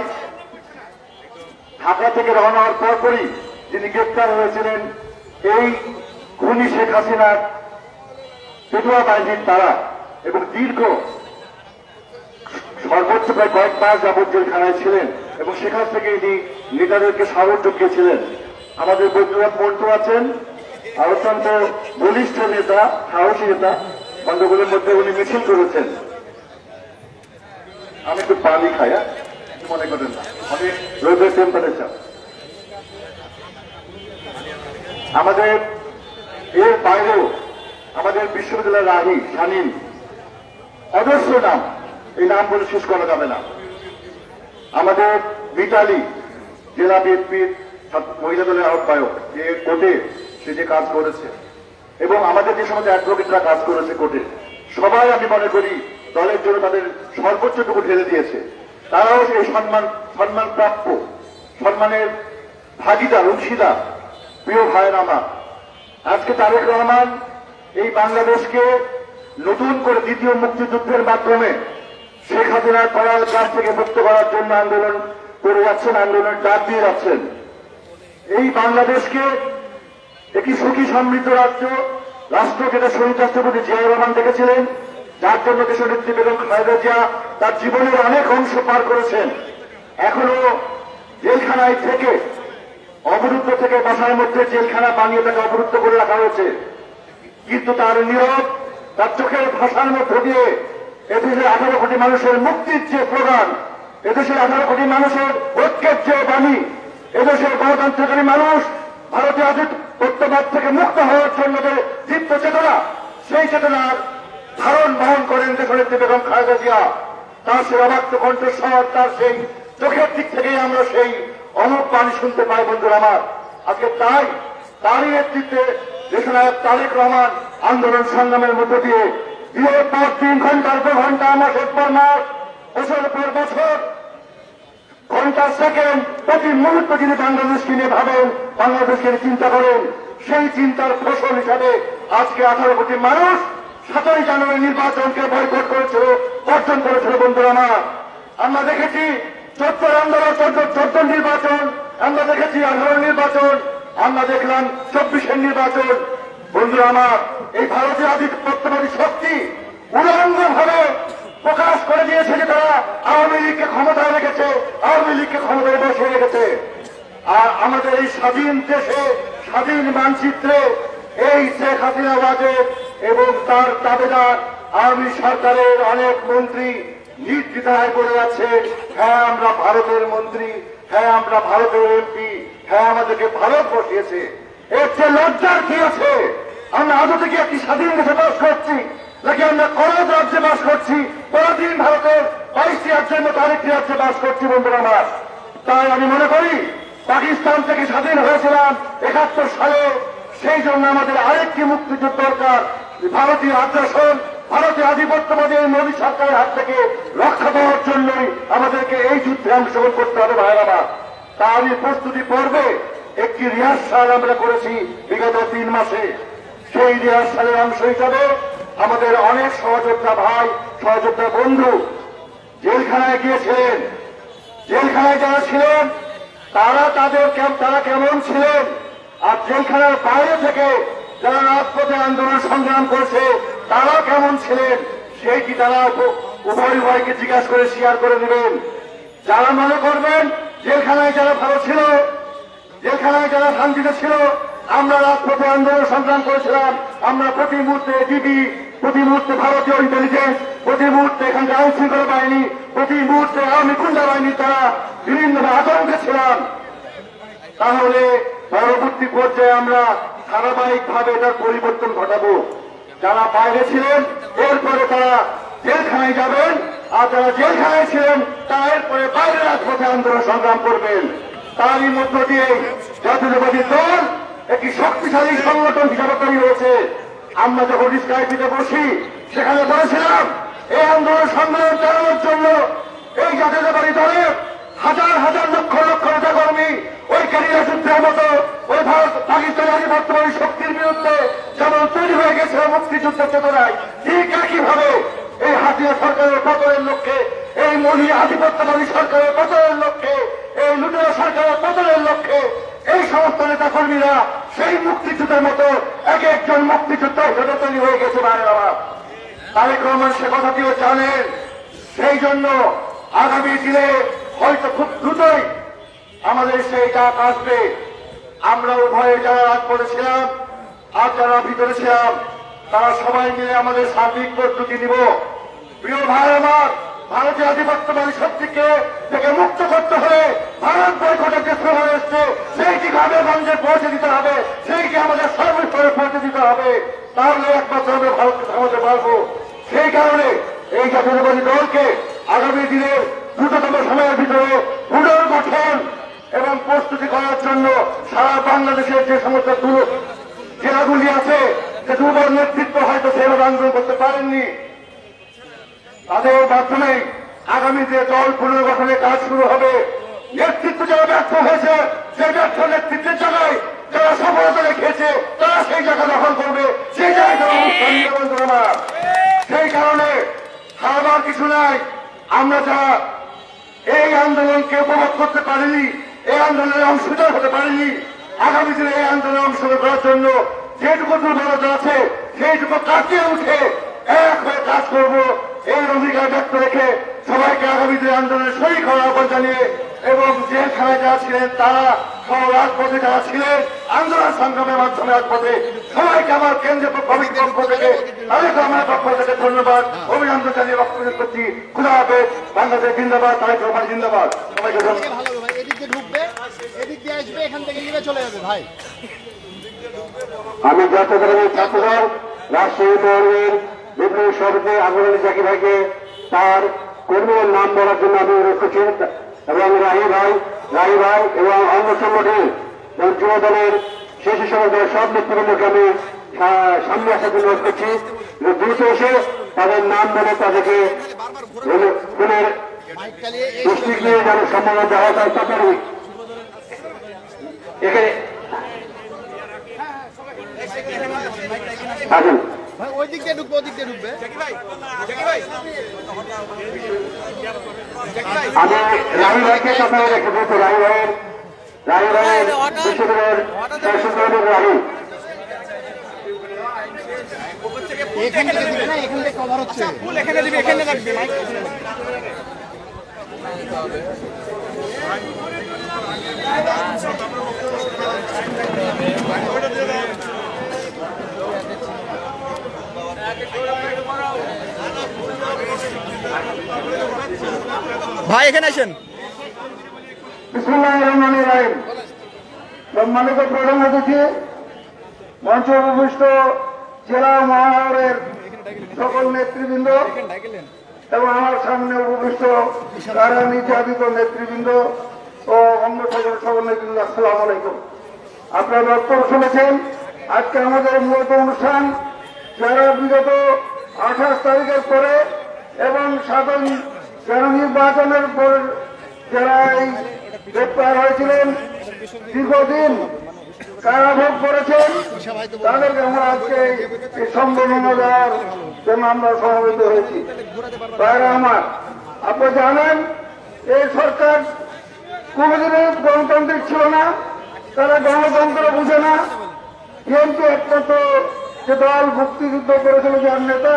ঢাকা থেকে রওনা হওয়ার পরপরই যিনি গ্রেপ্তার হয়েছিলেন এই খুনি শেখ হাসিনার পেটুয়া বাহিনীর দ্বারা এবং দীর্ঘ সর্বোচ্চ প্রায় কয়েক মাস যাবৎ জেলখানায় ছিলেন এবং সেখান থেকে ইনি নেতাদেরকে সাহস জুগিয়েছিলেন। আমাদের বৈদ্যনাথ মন্টু আছেন, আর অত্যন্ত বলিষ্ঠ নেতা, সাহসী নেতা, গন্ডগোলের মধ্যে উনি মিছিল করেছেন। আমি একটু পানি খাই, মনে করেন না, আমি রোদের টেম্পারেচার। আমাদের এর বাইরেও আমাদের বিশ্ববিদ্যালয়ের রাহি শানীন, অজস্র নাম, এই নাম বলে শেষ করা যাবে না। আমাদের মিতালি জেলা বিএনপির মহিলা দলের আহ্বায়ক, যে কোর্টে সে যে কাজ করেছে এবং আমাদের যে সমস্ত অ্যাডভোকেটরা কাজ করেছে কোর্টে, সবাই আমি মনে করি দলের জন্য তাদের সর্বোচ্চটুকু ঢেলে দিয়েছে। তারাও সেই সম্মান প্রাপ্য, সম্মানের ভাগিদার, অংশীদার। প্রিয় ভাইয়ের আমার, আজকে তারেক রহমান এই বাংলাদেশকে নতুন করে দ্বিতীয় মুক্তিযুদ্ধের মাধ্যমে শেখ হাসিনার করার কাছ থেকে মুক্ত করার জন্য আন্দোলন করে যাচ্ছেন, আন্দোলনের ডাক দিয়ে যাচ্ছেন। এই বাংলাদেশকে একটি সুখী সমৃদ্ধ রাষ্ট্র যেটা শহীদ রাষ্ট্রপতি জিয়াউর রহমান দেখেছিলেন, যার জন্য দেশনেত্রী বেগম খালেদা জিয়া তার জীবনের অনেক অংশ পার করেছেন। এখনো জেলখানায় থেকে অবরুদ্ধ থেকে বাসার মধ্যে জেলখানা বানিয়ে তাকে অবরুদ্ধ করে রাখা হয়েছে, কিন্তু তার নীরব, তার চোখের ভাষার মধ্যে দিয়ে এদেশের 18 কোটি মানুষের মুক্তির যে স্লোগান, এদেশের 18 কোটি মানুষের ঐক্যের যে বাণী, এদেশের গণতন্ত্রকারী মানুষ ভারতীয় আধিপত্যবাদ থেকে মুক্ত হওয়ার জন্য যে দীপ্ত চেতনা, সেই চেতনার ধারণ বহন করেন দেশনেত্রী বেগম খালেদা জিয়া। তার সেই অবাক্ত কণ্ঠস্বর, তার সেই চোখের দিক থেকেই আমরা সেই অমুক বাণী শুনতে পাই। বন্ধুরা আমার, আজকে তারই নেতৃত্বে দেশনায়ক তারেক রহমান আন্দোলন সংগ্রামের মধ্য দিয়ে দিনের পর দিন, ঘন্টার পর ঘন্টা, মাসের পর মাস, বছরের পর বছর ঘন্টা সেকেন্ড প্রতি মুহূর্ত যিনি বাংলাদেশকে নিয়ে ভাবেন, বাংলাদেশকে নিয়ে চিন্তা করেন, সেই চিন্তার ফসল হিসাবে আজকে 18 কোটি মানুষ 17 জানুয়ারি নির্বাচনকে বয়কট করেছিল, বর্জন করেছিল। বন্ধুরা আমার, আমরা দেখেছি 14 আন্দোলন, 14 নির্বাচন, আমরা দেখেছি 18 নির্বাচন, আমরা দেখলাম 24-এর নির্বাচন। বন্ধুরা আমার, এই ভারতীয় আধিপত্যবাদী শক্তি উলঙ্গ ভাবে প্রকাশ করে দিয়েছে যে তারা আওয়ামী লীগকে ক্ষমতায় রেখেছে, আওয়ামী লীগকে ক্ষমতায় বসিয়ে রেখেছে। আর আমাদের এই স্বাধীন দেশে, স্বাধীন মানচিত্রে এই শেখ হাসিনা ওয়াজেদ এবং তার দাবেদার আওয়ামী সরকারের অনেক মন্ত্রী নির্দ্বিধায় বলে যাচ্ছে, হ্যাঁ আমরা ভারতের মন্ত্রী, হ্যাঁ আমরা ভারতের এমপি, হ্যাঁ আমাদেরকে ভারত বসিয়েছে। এর চেয়ে লজ্জার কি আছে? আমরা আদৌ থেকে একটি স্বাধীন দেশে বাস করছি, নাকি আমরা করদ রাজ্যে বাস করছি, পরদিন ভারতের 22টি রাজ্যের মতো আরেকটি রাজ্যে বাস করছি? বন্ধুরা আমার, তাই আমি মনে করি পাকিস্তান থেকে স্বাধীন হয়েছিলাম 71 সালে, সেই জন্য আমাদের আরেকটি মুক্তিযুদ্ধ দরকার। ভারতীয় আগ্রাসন, ভারতীয় আধিপত্যবাদী এই মোদী সরকারের হাত থেকে রক্ষা পাওয়ার জন্যই আমাদেরকে এই যুদ্ধে অংশগ্রহণ করতে হবে ভাইরা। তারই প্রস্তুতি পর্বে একটি রিহার্সাল আমরা করেছি বিগত 3 মাসে। সেই রিহার্সালের অংশ হিসাবে আমাদের অনেক সহযোদ্ধা ভাই, সহযোদ্ধা বন্ধু জেলখানায় গিয়েছিলেন। জেলখানায় যারা ছিলেন তারা কেমন ছিলেন, আর জেলখানার বাইরে থেকে যারা রাজপথে আন্দোলন সংগ্রাম করেছে তারা কেমন ছিলেন, সেইটি তারা উভয়কে জিজ্ঞাসা করে শেয়ার করে নেবেন। যারা মনে করবেন জেলখানায় যারা ভালো ছিল, জেলখানায় যারা শান্তিতে ছিল, আমরা রাজপথে আন্দোলন সংগ্রাম করেছিলাম, আমরা প্রতি মুহূর্তে ডিবি, প্রতি মুহূর্তে ভারতীয় ইন্টেলিজেন্স, প্রতি মুহূর্তে এখানকার আইন শৃঙ্খলা বাহিনী, প্রতি মুহূর্তে আওয়ামী গুন্ডা বাহিনী তারা বিভিন্নভাবে আতঙ্কে ছিলাম, তাহলে পরবর্তী পর্যায়ে আমরা ধারাবাহিকভাবে এটার পরিবর্তন ঘটাবো। যারা বাইরে ছিলেন এরপরে তারা জেলখানায় যাবেন, আর যারা জেলখানায় ছিলেন তারা এরপরে বাইরে রাজপথে আন্দোলন সংগ্রাম করবেন। তারই মধ্য দিয়ে জাতীয়তাবাদী দল একটি শক্তিশালী সংগঠন হিসাবে তৈরি হয়েছে। আমরা যখন স্কাইপিতে বসি সেখানে বলেছিলাম এই আন্দোলন সংগ্রাম চালানোর জন্য এই জাতীয়তাবাদী দলের হাজার হাজার লক্ষ লক্ষ নেতাকর্মী ওই ক্যারিয়ার যুদ্ধের মতো ওই ভারত পাকিস্তানি আধিপত্যবাদী শক্তির বিরুদ্ধে যেমন তৈরি হয়ে গেছে মুক্তিযুদ্ধের চেতনায়, ঠিক একইভাবে এই হাসিনা সরকারের পতনের লক্ষ্যে, এই মোদী আধিপত্যবাদী সরকারের পতনের লক্ষ্যে, এই লুটেরা সরকারের পতনের লক্ষ্যে এই সমস্ত নেতাকর্মীরা সেই মুক্তিযুদ্ধের মতো এক একজন মুক্তিযুদ্ধ হিসেবে তৈরি হয়ে গেছে। বাবা তারেক রহমান সে কথাটিও জানেন। সেই জন্য আগামী দিনে হয়তো খুব দ্রুতই আমাদের সেই ডাক আসবে। আমরা উভয়ে যারা রাজপথে ছিলাম আর যারা ভিতরে ছিলাম তারা সবাই মিলে আমাদের সার্বিক প্রস্তুতি নিব। প্রিয় ভাই আমার, ভারতীয় আধিপত্যবাদী শক্তিকে থেকে মুক্ত করতে হলে ভারত বয়কটের যে স্লোগান এসছে সেইটি গ্রামে-গঞ্জে পৌঁছে দিতে হবে, সেইটি আমাদের সর্বস্তরে পৌঁছে দিতে হবে, তাহলে একমাত্র আমরা ভারতকে থামাতে পারবো। সেই কারণে এই জাতীয়তাবাদী দলকে আগামী দিনের দ্রুততম সময়ের ভিতরে পুনর্গঠন এবং প্রস্তুতি করার জন্য সারা বাংলাদেশের যে সমস্ত জেলাগুলি আছে, যে দুর্বল নেতৃত্ব হয়তো সেভাবে আন্দোলন করতে পারেননি, তাদের মাধ্যমে আগামী যে দল পুনর্গঠনের কাজ শুরু হবে। নেতৃত্ব যারা ব্যর্থ হয়েছে, সেই ব্যর্থ নেতৃত্বের জায়গায় যারা সফলতা দেখিয়েছে তারা সেই জায়গা দখল করবে, সেই জায়গায় সেই কারণে হারবার কিছু নাই। আমরা যারা এই আন্দোলনকে উপভোগ করতে পারিনি, এই আন্দোলনে অংশগ্রহণ হতে পারিনি, আগামী দিনে এই আন্দোলনে অংশগ্রহণ করার জন্য যেটুকু দুর্বলতা আছে সেইটুকু কাটিয়ে উঠে এক হয়ে কাজ করব, এই অধিকার ব্যক্ত রেখে সবাইকে আগামী দিনে আন্দোলনে শরীক হওয়ার আহ্বান জানিয়ে এবং জেলখানায় যারা ছিলেন তারা সহ রাজপথে যারা ছিলেন আন্দোলন সংগ্রামের মাধ্যমে রাজপথে সবাইকে আমার কেন্দ্রীয় কমিটির পক্ষ থেকে তাদেরকে আমার পক্ষ থেকে ধন্যবাদ অভিনন্দন জানিয়ে বক্তব্য করছি। খুদা হাফেজ। বাংলাদেশ জিন্দাবাদ, তারেক রহমান জিন্দাবাদ। সবাইকে আমি জাতীয়তাবাদী ছাত্রদল রাজশাহী মহলের বিপ্লবী সভাপতি আবুল জাকির ভাইকে তার কর্মীর নাম বলার জন্য আমি অনুরোধ করছি এবং রাহি ভাই এবং অঙ্গ সংগঠন এবং যুব দলের শেষ সময় সব নেতৃবৃন্দকে আমি সামনে আসার জন্য অনুরোধ করছি। দ্রুত এসে তাদের নাম বলে তাদেরকে ডিস্ট্রিক্ট নিয়ে যেন সম্মেলন দেওয়া যায় তাড়াতাড়ি এখানে আসুন। ওই দিক দিয়ে ঢুকবে, ওই দিক দিয়ে ঢুকবে। আমি রাহি ভাইকে কথা রেখে বলতো, রাহি ভাইয়ের বিশ্ববিদ্যালয়ের রাহি এখানে দিবে না, এখান থেকে কভার হচ্ছে। এখানে দিবে, এখানে রাখবে। ভাই এখানে আসেন। বিসমিল্লাহির রহমানির রহিম। সম্মানিত প্রধান অতিথি, মঞ্চ উপবিষ্ট জেলা মহানগরের সকল নেতৃবৃন্দ এবং আমার সামনে উপবিষ্ট কারা নির্যাতিত নেতৃবৃন্দ ও অন্য সকল নেতৃবৃন্দ, আসসালামু আলাইকুম। আপনারা বক্তব্য শুনেছেন। আজকে আমাদের মূলত অনুষ্ঠান যারা বিগত 28 তারিখের পরে এবং সাধারণ যারা নির্বাচনের পর যারা এই গ্রেপ্তার হয়েছিলেন, দীর্ঘদিন কারাভোগ করেছেন, তাদেরকে আমরা আজকে এই সম্মাননা দেওয়ার জন্য আমরা সমবেত হয়েছি। ভাইরা আমার, আপনি জানেন এই সরকার কোনোদিনই গণতান্ত্রিক ছিল না, তারা গণতন্ত্র বুঝে না। বিএনপি একমাত্র যে দল মুক্তিযুদ্ধ করেছিল, যার নেতা,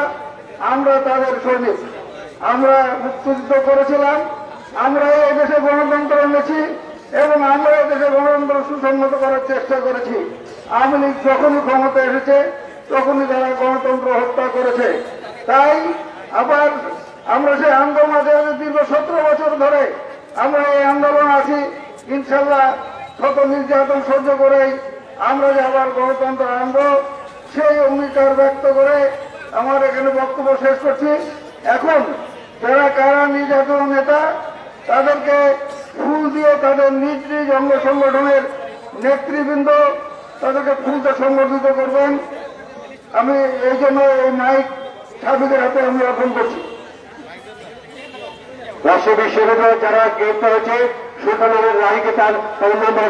আমরা তাদের সৈনিক। আমরা মুক্তিযুদ্ধ করেছিলাম, আমরা এই দেশে গণতন্ত্র এনেছি এবং আমরা এই দেশে গণতন্ত্র সুসংহত করার চেষ্টা করেছি। আওয়ামী লীগ যখনই ক্ষমতা এসেছে তখনই তারা গণতন্ত্র হত্যা করেছে। তাই আবার আমরা সেই আন্দোলন দীর্ঘ 17 বছর ধরে আমরা এই আন্দোলন আছি। ইনশাল্লাহ শত নির্যাতন সহ্য করেই আমরা যে আবার গণতন্ত্র আনবো সেই অঙ্গীকার ব্যক্ত করে আমার এখানে বক্তব্য শেষ করছি। এখন যারা কারা নির্যাতন নেতা, তাদেরকে ফুল দিয়ে তাদের নিজ নিজ অঙ্গ সংগঠনের নেতৃবৃন্দ তাদেরকে ফুলতে সংগঠিত করবেন। আমি এই জন্য এই মাইক সাবিকের হাতে আমি অর্পণ করছি। রাজশাহী বিশ্ববিদ্যালয়ে যারা গ্রেপ্তার হয়েছে সুলতানের রাহিকে তার নম্বর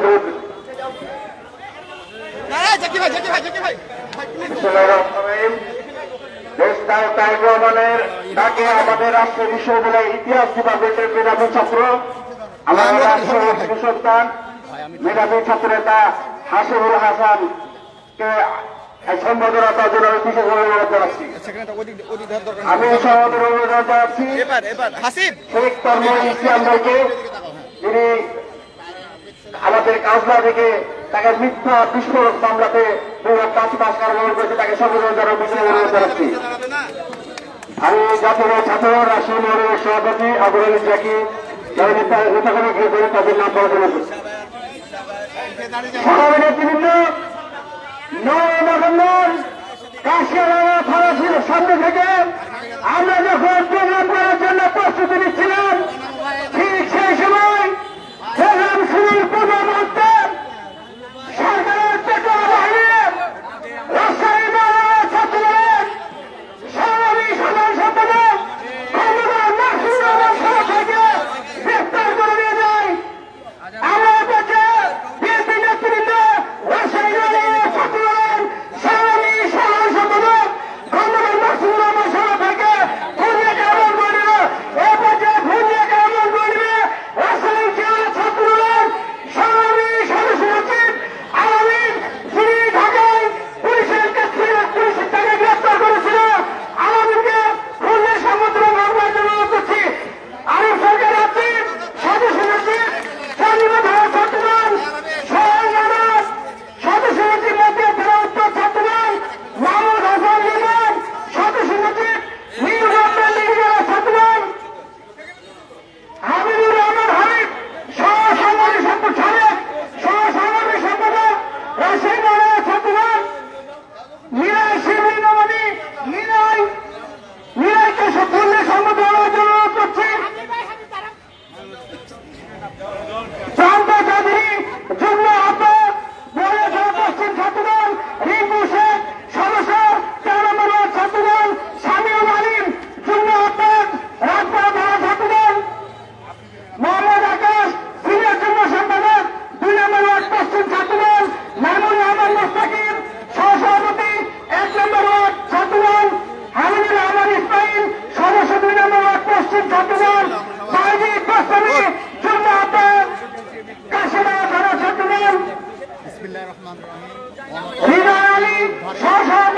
তাকে আমাদের রাষ্ট্রীয় বিশ্ববিদ্যালয়ের ইতিহাস ডিপার্টমেন্টের মেধাবী ছাত্র, আমাদের রাষ্ট্র সন্তান মেধাবী ছাত্র নেতা হাসিবুল হাসানকে সম্বোধনা তার জন্য আমি বিশেষ অনুরোধ জানাচ্ছি। আমি সমাবের অনুরোধ জানাচ্ছি শেখ তন্ময় ইসলাম ভাইকে, যিনি আমাদের কাজলা থেকে তাকে মিথ্যা বিস্ফোরক মামলাতে 5 মাস কারাগার করেছে, তাকে সম্বোধনা জানার বিশেষ অনুরোধ জানাচ্ছি। আমি জাতীয় ছাত্র রাজশাহী মহানগরের সভাপতি আবুল আলী জাকি, যারা নেতাখানে গিয়ে করে তাদের নাম পড়াশোনা করছে। সভাপতি নেতৃবৃন্দ, কাশিয়ারা সামনে থেকে আমরা যখন প্রোগ্রাম করার জন্য প্রস্তুতি নিচ্ছিলাম, ঠিক সেই সময় প্রোগ্রাম শুরুর পূর্ব মুহূর্তে সরকারের পেট্রোল বাহিনী রাজশাহী মহানগর ছাত্রদলের সংগ্রামী সাধারণ সম্পাদক খন্দকার মাসুদ আহমদ সড়ক থেকে গ্রেপ্তার করে নিয়ে যায়। আমার কাছে বিএনপি নেতৃবৃন্দ রাজশাহী মহানগর ছাত্রদলের সংগ্রামী সাধারণ সম্পাদক খন্দকার মাসুদ আহমদ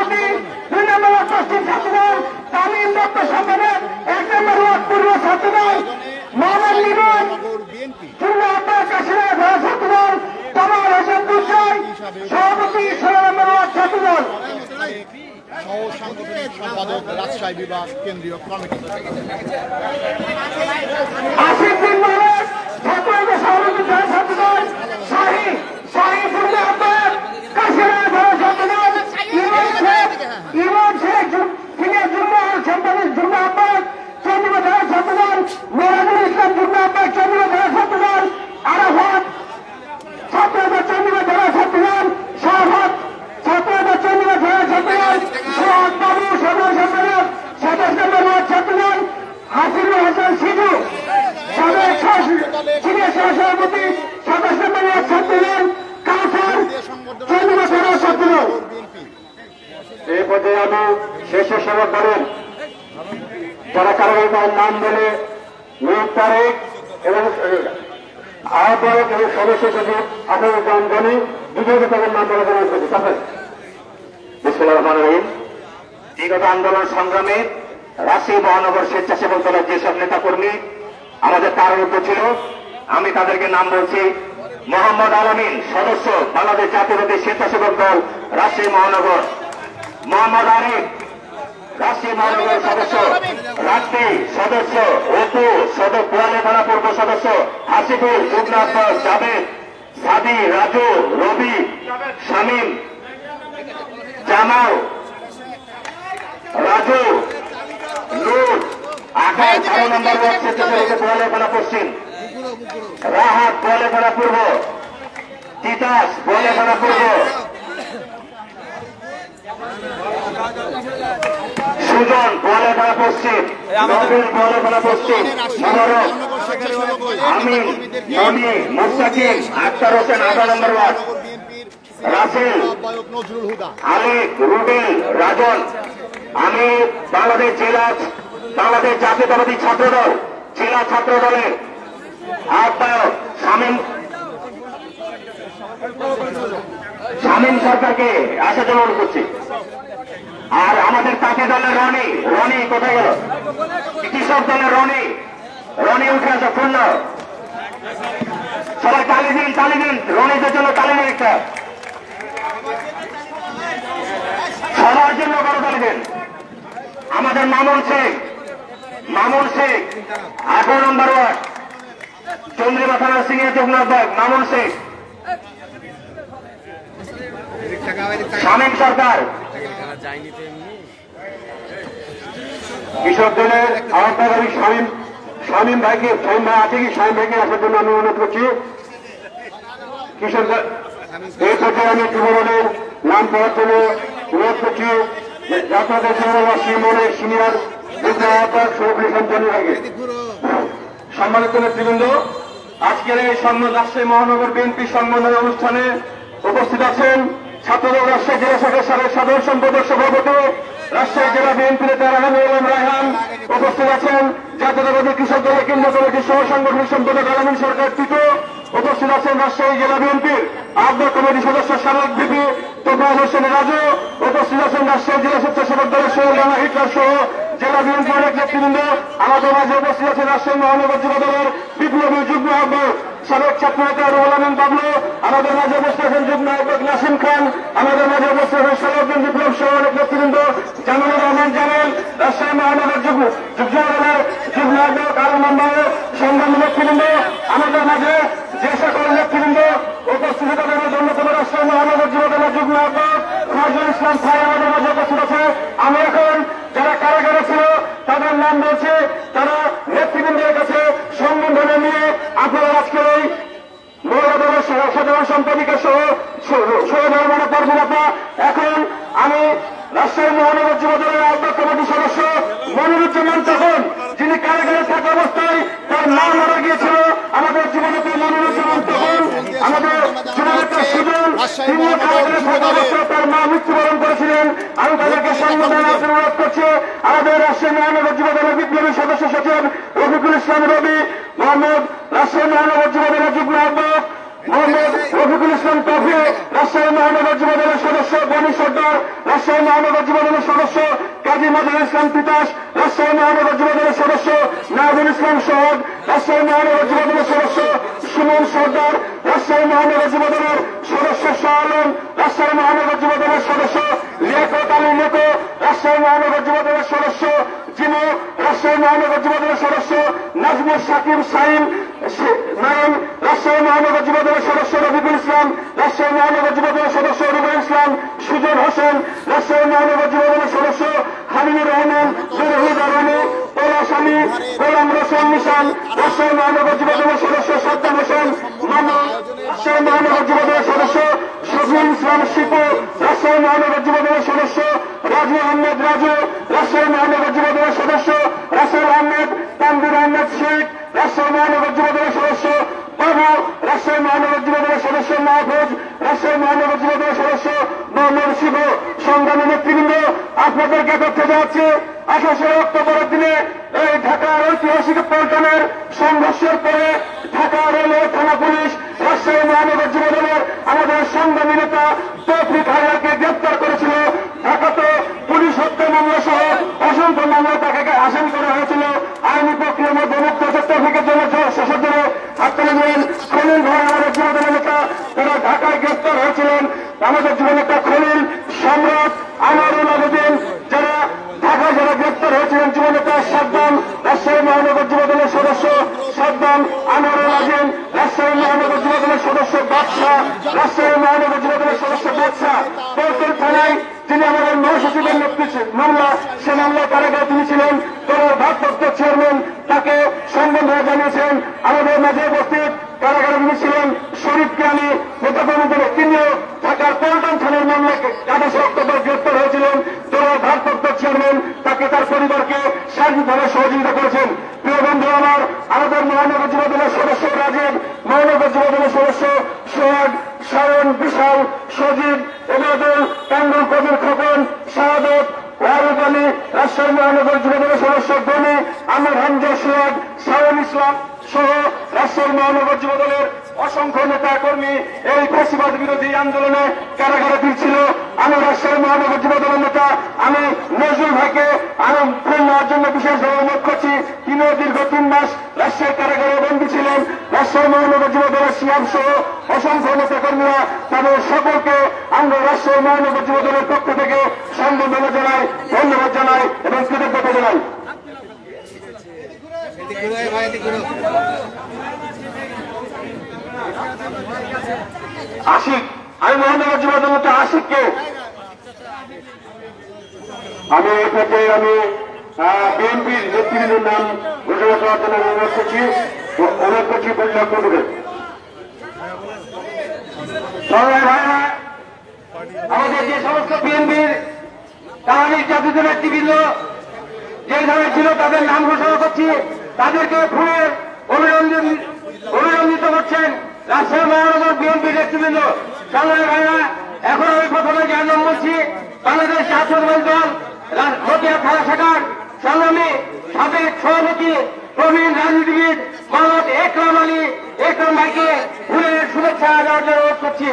সভাপতি, 2 নম্বর ওয়ার্ড পশ্চিম ছাত্রদল তামিম দত্ত সম্পাদক, 1 নম্বর ওয়ার্ড পূর্ব ছাত্রদল মোহাম্মদ লিমন, যুগ্ম আহ্বায়ক কাশিনাথ ধারা ছাত্রদল কামাল হোসেন দুর্জয়, সভাপতি 16 নম্বর ওয়ার্ড ছাত্রদল। সহ সাংগঠনিক সম্পাদক রাজশাহী বিভাগ কেন্দ্রীয় কমিটি। আসিফুদ্দিন মালিক ছাত্রদল সভাপতি ধারা ছাত্রদল, শাহী যুগ্ম আহ্বায়ক কাশিনাথ ধারা ছাত্রদল, ইমন শেখ সিনিয়র যুগ্ম সম্পাদক যুগ্ম আহ্বায়ক চন্দ্রপুর ধারা ছাত্রদল, মোরানুল ইসলাম যুগ্ম আহ্বায়ক চন্দ্রপুর ধারা ছাত্রদল, আরাফাত ছাত্রদল চন্দ্রপুর ধারা ছাত্রদল, শাহবাগ ছাত্রদল চন্দ্রপুর ধারা ছাত্রদল, সোহাগ বাবু সাধারণ সম্পাদক 27 নম্বর ওয়ার্ড ছাত্রদল, হাসিনুল হাসান সিধু সাবেক সিনিয়র সহসভাপতি 27 নম্বর ওয়ার্ড ছাত্রদল, কাউসার চন্দ্রপুর ধারা ছাত্রদল। এই পর্যায়ে আমি শেষে সেবক দলের যারা কারণে তার নাম বলে নূর তারেক এবং আহ্বায়ক এবং সদস্য সচিব আসাদুজ্জামান গনি দুজনকে তাদের নাম বলে জানান করছি। বিসমিল্লাহির রহমানির রহিম। বিগত আন্দোলন সংগ্রামে রাজশাহী মহানগর স্বেচ্ছাসেবক দলের যেসব নেতাকর্মী আমাদের কারারুদ্ধ ছিল, আমি তাদেরকে নাম বলছি। মোহাম্মদ আলামিন, সদস্য বাংলাদেশ জাতীয়তাবাদী স্বেচ্ছাসেবক দল রাজশাহী মহানগর। মোহাম্মদ আরিফ, রাজশাহী মহানগর সদস্য। রাত্রি সদস্য। অপু সদস্য, পোয়ালে থানা পূর্ব সদস্য। হাসিবুল যুগ্ম আহ্বায়ক। জাবেদ, সাদি, রাজু, রবি, শামীম, জামাল, রাজু, নূর, আকাশ 13 নম্বর ওয়ার্ড স্বেচ্ছাসেবক পোয়ালে থানা পশ্চিম। রাহাত পোয়ালে থানা পূর্ব। তিতাস পোয়ালে থানা পূর্ব। সুজন পোয়ালে থানা পশ্চিম। নবীন পোয়ালে থানা পশ্চিম। মোবারক, আমিন, মনি, মুস্তাকিম, আক্তার হোসেন 18 নম্বর ওয়ার্ড। রাসেল, নজরুল হুদা, আলিক, রুবেল, রাজন। আমি বাংলাদেশ জাতীয়তাবাদী ছাত্রদল জেলা ছাত্র দলের আহ্বায়ক শামীম সরকারকে আসার জন্য অনুরোধ করছি। আর আমাদের তাঁতি দলের রনি কোথায় গেল? কৃষক দলের রনি উঠে আসা পূর্ণ। সবাই তালি দিন রনিদের জন্য তালি দিন একটা। সবার জন্য বড় তালি দিন। আমাদের মামুন শেখ 18 নম্বর ওয়ার্ড চন্দ্রিমা থানার সিনিয়র যুগ্ম আহ্বায়ক মামুন শেখ। শামীম সরকার কৃষক দলের আহ্বায়ক শামীম ভাই আছে কি? শামীম ভাইকে আসার জন্য আমি অনুরোধ করছি। কৃষক দল এই পর্যায়ে আমি যুব দলের নাম পাওয়ার জন্য অনুরোধ করছি জাতীয় মনের সিনিয়র যুগ্ম আহ্বায়ক শরীফুল ইসলাম জনি ভাইকে। সম্মানিত নেতৃবৃন্দ, আজকের এই রাজশাহী মহানগর বিএনপি সম্মানের অনুষ্ঠানে উপস্থিত আছেন ছাত্রদল রাজশাহী জেলা শাখার সাধারণ সম্পাদক সভাপতি রাজশাহী জেলা বিএনপি নেতা রায়হান। উপস্থিত আছেন জাতীয়তাবাদী কৃষক দলের কেন্দ্রীয় কমিটির সহ সাংগঠনিক সম্পাদক আলামিন সরকার তৃতীয়। উপস্থিত আছেন রাজশাহী জেলা বিএনপির আহ্বায়ক কমিটির সদস্য সাবেক ভিপি তোফায়েল হোসেন রাজু। উপস্থিত আছেন রাজশাহী জেলা স্বেচ্ছাসেবক দলের সোহেল রানা হিটলার সহ জেলা বিএনপি অনেক নেতৃবৃন্দ। আমাদের মাঝে উপস্থিত আছেন রাজশাহী মহানগর যুব দলের বিপ্লবী যুগ্ম আহ্বায়ক সাবেক ছাত্রনেতা রুহুল আমিন বাবলু। আমাদের মাঝে উপস্থিত আছেন যুগ্ম আহ্বায়ক নাসিম খান। আমাদের মাঝে উপস্থিত আছেন সালাউদ্দিন বিপ্লব সহ অনেক নেতৃবৃন্দ। জামিলুর রহমান জামিল, রাজশাহী মহানগর যুগ্ম দলের যুগ্ম আহ্বায়ক আল মামবাহ, সংগ্রামী নেতৃবৃন্দ। আমাদের মাঝে যে সকল নেতৃবৃন্দ উপস্থিত তাদের মধ্যে অন্যতম রাজশাহী মহানগর যুব দলের যুগ্ম আহ্বায়ক নজরুল ইসলাম ভাই আমাদের মাঝে উপস্থিত আছে। আমি এখন যারা কারাগারে ছিল তাদের নাম বলছে, তারা নেতৃবৃন্দের কাছে সম্বোধনা নিয়ে আপনারা আজকের এই মহিলাদলের সাধারণ সম্পাদিকা সহ সহধর্মনা পারবেন। এখন আমি রাজশাহী মহানগর যুব দলের আহ্বায়ক কমিটির সদস্য মনিরুজ্জামান তখন, যিনি কারাগারে থাকা অবস্থায় তার মা মারা গিয়েছিল, আমাদের যুবনেতা মনিরুজ্জামান তখন, আমাদের যুবনেতা সুজন, তিনিও কারাগারে থাকা অবস্থায় তার মা মৃত্যুবরণ করেছিলেন। আমি তাদেরকে সম্বোধনা অনুরোধ করছি। আমাদের রাজশাহী মহানগর যুব দলের বিপ্লবী সদস্য সচিব রফিকুল ইসলাম রবি, মোহাম্মদ রাজশাহী মহানগর যুব দলের যুগ্ম আহ্বায়ক মোহাম্মদ রফিকুল ইসলাম তৌফিক, রাজশাহী মহানগর যুব দলের সদস্য বনি সর্দার, রাজশাহী মহানগর যুবদলের সদস্য কাজী নজরুল ইসলাম তিতাস, রাজশাহী মহানগর যুবদলের সদস্য নাজুল ইসলাম সোহাগ, রাজশাহী মহানগর যুবদলের সদস্য সুমন সর্দার, রাজশাহী মহানগর যুবদলের সদস্য শাহ আলম, রাজশাহী মহানগর যুবদলের সদস্য লিয়াকত আলী লিকো, রাজশাহী মহানগর যুবদলের সদস্য জিমু, রাজশাহী মহানগর যুবদলের সদস্য নাজমুল সাকিব সাইম নারায়ণ, রাজশাহী মহানগর যুবদলের সদস্য রবিকুল ইসলাম, রাজশাহী মহানগর যুবদলের সদস্য রুবেল ইসলাম, সুজন হোসেন, রাজশাহী মহানগর যুবদলের সদস্য হামিদুর রহমান, জুরহুদা রানী, পলাশ আলী, গোলাম রসুল নিশান, রাজশাহী মহানগর যুবদলের সদস্য সাদ্দাম হোসেন মামুন, রাজশাহী মহানগর যুবদলের সদস্য শফিউল ইসলাম শিপু, রাজশাহী মহানগর যুবদলের সদস্য রাজু আহমেদ রাজু, রাজশাহী মহানগর যুবদলের সদস্য রাসেল আহমেদ, তানভীর আহমেদ শেখ, রাজশাহী মহানগর যুবদলের সদস্য বাবু, রাজশাহী মহানগর যুবদলের সদস্য মাহফুজ, রাজশাহী মহানগর যুবদলের সদস্য মোহাম্মদ শিব। সংগ্রামী নেতৃবৃন্দ, আপনাদেরকে তথ্য যাচ্ছে 28 অক্টোবরের দিনে এই ঢাকার ঐতিহাসিক পল্টনের সংঘর্ষের পরে ঢাকা রেলওয়ে থানা পুলিশ রাজশাহী মহানগর যুবদলের আমাদের সংগ্রামী নেতা তৌফিক হায়দারকে গ্রেপ্তার করেছিল। ঢাকাতে পুলিশ হত্যা মামলা সহ অসংখ্য মামলা তাকে আসামি করা হয়েছিল। আইনি প্রক্রিয়ার মধ্যে মুক্ত তৌফিকের জন্য শেষের দিনে হাততালি দিলেন খলিল ভাই, আমাদের যুবদলের নেতা। তারা ঢাকায় গ্রেপ্তার হয়েছিলেন আমাদের যুবনেতা খলিল, সম্রাট, আনোয়ারুল আবেদিন, যারা ঢাকায় যারা গ্রেপ্তার হয়েছিলেন যুবনেতা সাদ্দাম, রাজশাহী মহানগর যুবদলের সদস্য সাদ্দাম, আনোয়ারুল আজিম, রাজশাহী মহানগর যুবদলের সদস্য বাদশাহ, রাজশাহী মহানগর যুবদলের সদস্য বাদশাহ। পল্টন থানায় যিনি আমাদের মহাসচিবের নেতৃত্বে মামলা, সে মামলায় কারাগারে তিনি ছিলেন। দলের ভারপ্রাপ্ত চেয়ারম্যান তাকে সম্বর্ধনা জানিয়েছেন। আমাদের মাঝে উপস্থিত কারাগারে তিনি ছিলেন শরীফকে আমি নেতাকর্মীদের, তিনিও ঢাকার পল্টন থানার মামলায় 28 অক্টোবর গ্রেপ্তার হয়েছিলেন। দলের ভারপ্রাপ্ত চেয়ারম্যান তাকে তার পরিবারকে সার্বিকভাবে সহযোগিতা করেছেন। প্রিয় বন্ধু আমার, আমাদের মহানগর যুবদলের সদস্য রাজীব, মহানগর যুবদলের সদস্য সোহাগ, শায়ন, বিশাল, সজীব, এবাদুল, কান্দুল, কবির, খোকন, শাহাদত, ওয়ারুদ আলী, রাজশাহী মহানগর যুবদলের সদস্য গনি, আমির হামজা, সোহাগ, শায়ন ইসলাম সহ রাজশাহী মহানগর যুবদলের অসংখ্য নেতা কর্মী এই ফ্যাসিবাদ বিরোধী আন্দোলনে কারাগারে ফিরছিল। আমি রাজশাহী মহানগর যুবদলের নেতা আমি নজরুল ভাইকে আমি ফোন নেওয়ার জন্য বিশেষভাবে অনুরোধ করছি। তিনিও দীর্ঘ 3 মাস রাজশাহী কারাগারে বন্দী ছিলেন। রাজশাহী মহানগর যুবদলের সিয়াম সহ অসংখ্য নেতা কর্মীরা তাদের সকলকে আমরা রাজশাহী মহানগর যুবদলের পক্ষ থেকে সম্বর্ধনা জানাই, ধন্যবাদ জানাই এবং কৃতজ্ঞতা জানাই। আশিক, আমি মহানগর যুবদল নেতা আশিককে আমি এই পর্যায়ে আমি বিএনপির নেতৃবৃন্দের নাম ঘোষণা করার জন্য অনুরোধ করছি পরিচালক মন্ডলের। আমাদের যে সমস্ত বিএনপির কাহানির জাতীয় নেতৃবৃন্দ যে ধরনের ছিল তাদের নাম ঘোষণা করছি। তাদেরকে ফুলের অভিনন্দিত করছেন রাজশাহী মহানগর বিএনপির নেতৃবৃন্দ। সংগ্রামী ভাইরা, এখন আমি প্রথমে যে নাম বলছি, বাংলাদেশ জাতীয়তাবাদী দল মতিয়া থানা শাখার সংগ্রামী সাবেক সভাপতি প্রবীণ রাজনীতিবিদ মোহাম্মদ একরাম আলী, একরাম ভাইকে ফুলের শুভেচ্ছা দেওয়ার জন্য অনুরোধ করছি।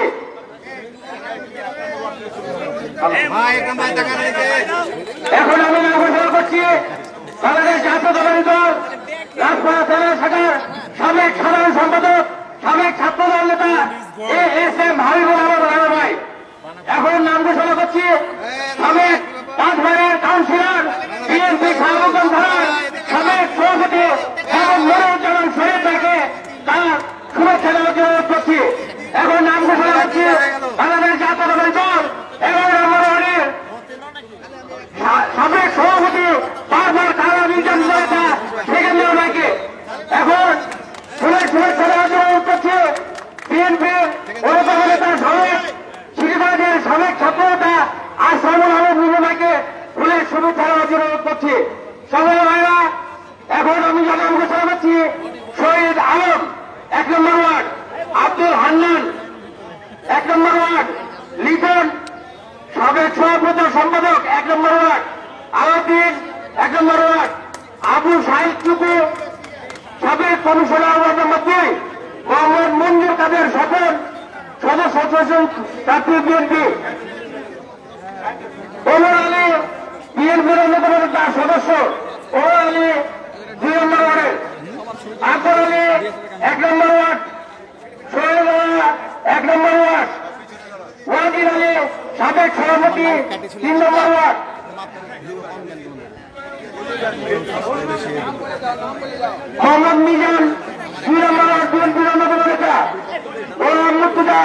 এখন আমি নাম ঘোষণা করছি বাংলাদেশ জাতীয়তাবাদী দল রাজপাড়া থানা শাখার সাবেক সাধারণ সম্পাদক, সাবেক ছাত্রদল নেতা এস.এম. হাবিবুল আলম রানা ভাই। এখন নাম ঘোষণা করছি সাবেক কাঠবাড়ির কাউন্সিলর, বিএনপি শাহবাগঞ্জ থানার সাবেক সভাপতি মনোরঞ্জন শরীফ ভাইকে তার শুভেচ্ছা দেওয়ার জন্য অনুরোধ করছি। এখন নাম ঘোষণা করছি বাংলাদেশ জাতীয়তাবাদী দল 11 নম্বর ওয়ার্ডের সাবেক সভাপতি বারবার কারা নির্যাতন নেতা সেকেন্দ্র ভাইকে। এখন ফুলের শুভেচ্ছা দেওয়ার জন্য অনুরোধ করছি বিএনপির অন্যতম নেতা সাবেক সিটিবাদের সাবেক ছাত্র নেতা আসামুল আলম মিনু ভাইকে ফুলের শুভেচ্ছা দেওয়ার জন্য অনুরোধ করছি। সংগ্রামী ভাইরা, এখন আমি নাম ঘোষণা করছি শহীদ আলম 1 নম্বর ওয়ার্ড, আব্দুল হান্নান 1 নম্বর ওয়ার্ড, লিটন সাবেক সভাপতি সম্পাদক 1 নম্বর ওয়ার্ড, আলাউদ্দিন 1 নম্বর ওয়ার্ড, আবু সাহিদ টুকু সাবেক commissioner ward number 2, Mohammad Manjur Kader Swapan সদস্য জাতীয় বিএনপি ওমর আলী বিএনপির অন্যতম তার সদস্য, ওমর আলী 2 নম্বর ওয়ার্ডের, আকবর আলী 1 নম্বর ওয়ার্ড, সোহেল 1 নম্বর ওয়ার্ড, ওয়াজির আলী সাবেক সভাপতি 3 নম্বর ওয়ার্ড, মোহাম্মদ মিজান 2 নম্বর ওয়ার্ড বিএনপির অন্যতম নেতা, গোলাম মুর্তজা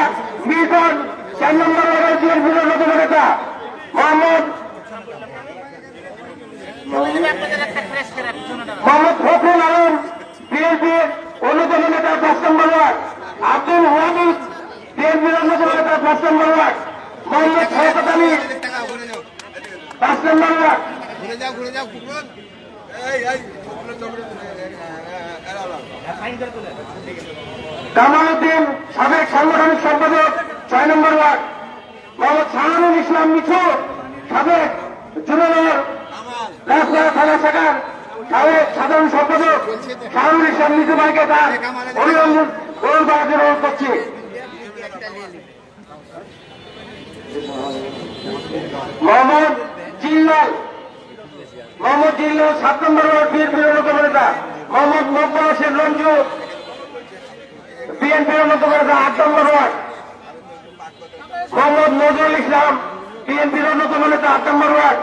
মিল্টন 4 নম্বর ওয়ার্ডের বিএনপির অন্যতম নেতা, মোহাম্মদ ফখরুল আলম বিএনপির অন্যতম নেতা 5 নম্বর ওয়ার্ড, আব্দুল ওয়াহিদ বিএনপির অন্যতম নেতা 5 নম্বর ওয়ার্ড, মোহাম্মদ শওকত আলী 5 নম্বর ওয়ার্ড, কামাল উদ্দিন সাবেক সাংগঠনিক সম্পাদক 6 নম্বর ওয়ার্ড, মোহাম্মদ শাহানুল ইসলাম মিঠু সাবেক যুবদল রাজবাড়া থানা শাখার সাবেক সাধারণ সম্পাদক শাহানুল ইসলাম মিঠু ভাইকে তার অভিনন্দন গ্রহণ করার জন্য অনুরোধ করছি। মোহাম্মদ জিল্লাল 7 নম্বর ওয়ার্ড বিএনপির অন্যতম নেতা, মোহাম্মদ মকবুল হোসেন রঞ্জু বিএনপির অন্যতম নেতা 8 নম্বর ওয়ার্ড, মোহাম্মদ নজরুল ইসলাম বিএনপির অন্যতম নেতা 8 নম্বর ওয়ার্ড,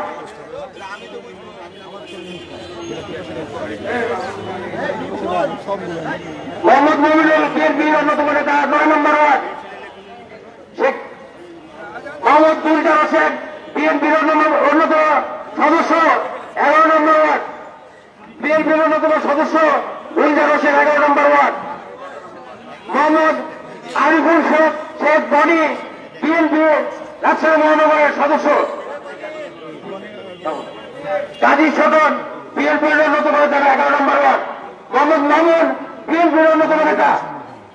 মোহাম্মদ মমিনুল বিএনপির অন্যতম নেতা 9 নম্বর ওয়ার্ড, শেখ মোহাম্মদ দুলজার হোসেন বিএনপির অন্যতম সদস্য 11 নম্বর ওয়ার্ড, বিএনপির অন্যতম সদস্য দুলজার হোসেন 11 নম্বর ওয়ার্ড, মোহাম্মদ আরিফুল শেখ বনি বিএনপি রাজশাহী মহানগরের সদস্য, কাজী সদন বিএনপির অন্যতম নেতা 11 নম্বর ওয়ার্ড, মোহাম্মদ মামুন বিএনপির অন্যতম নেতা,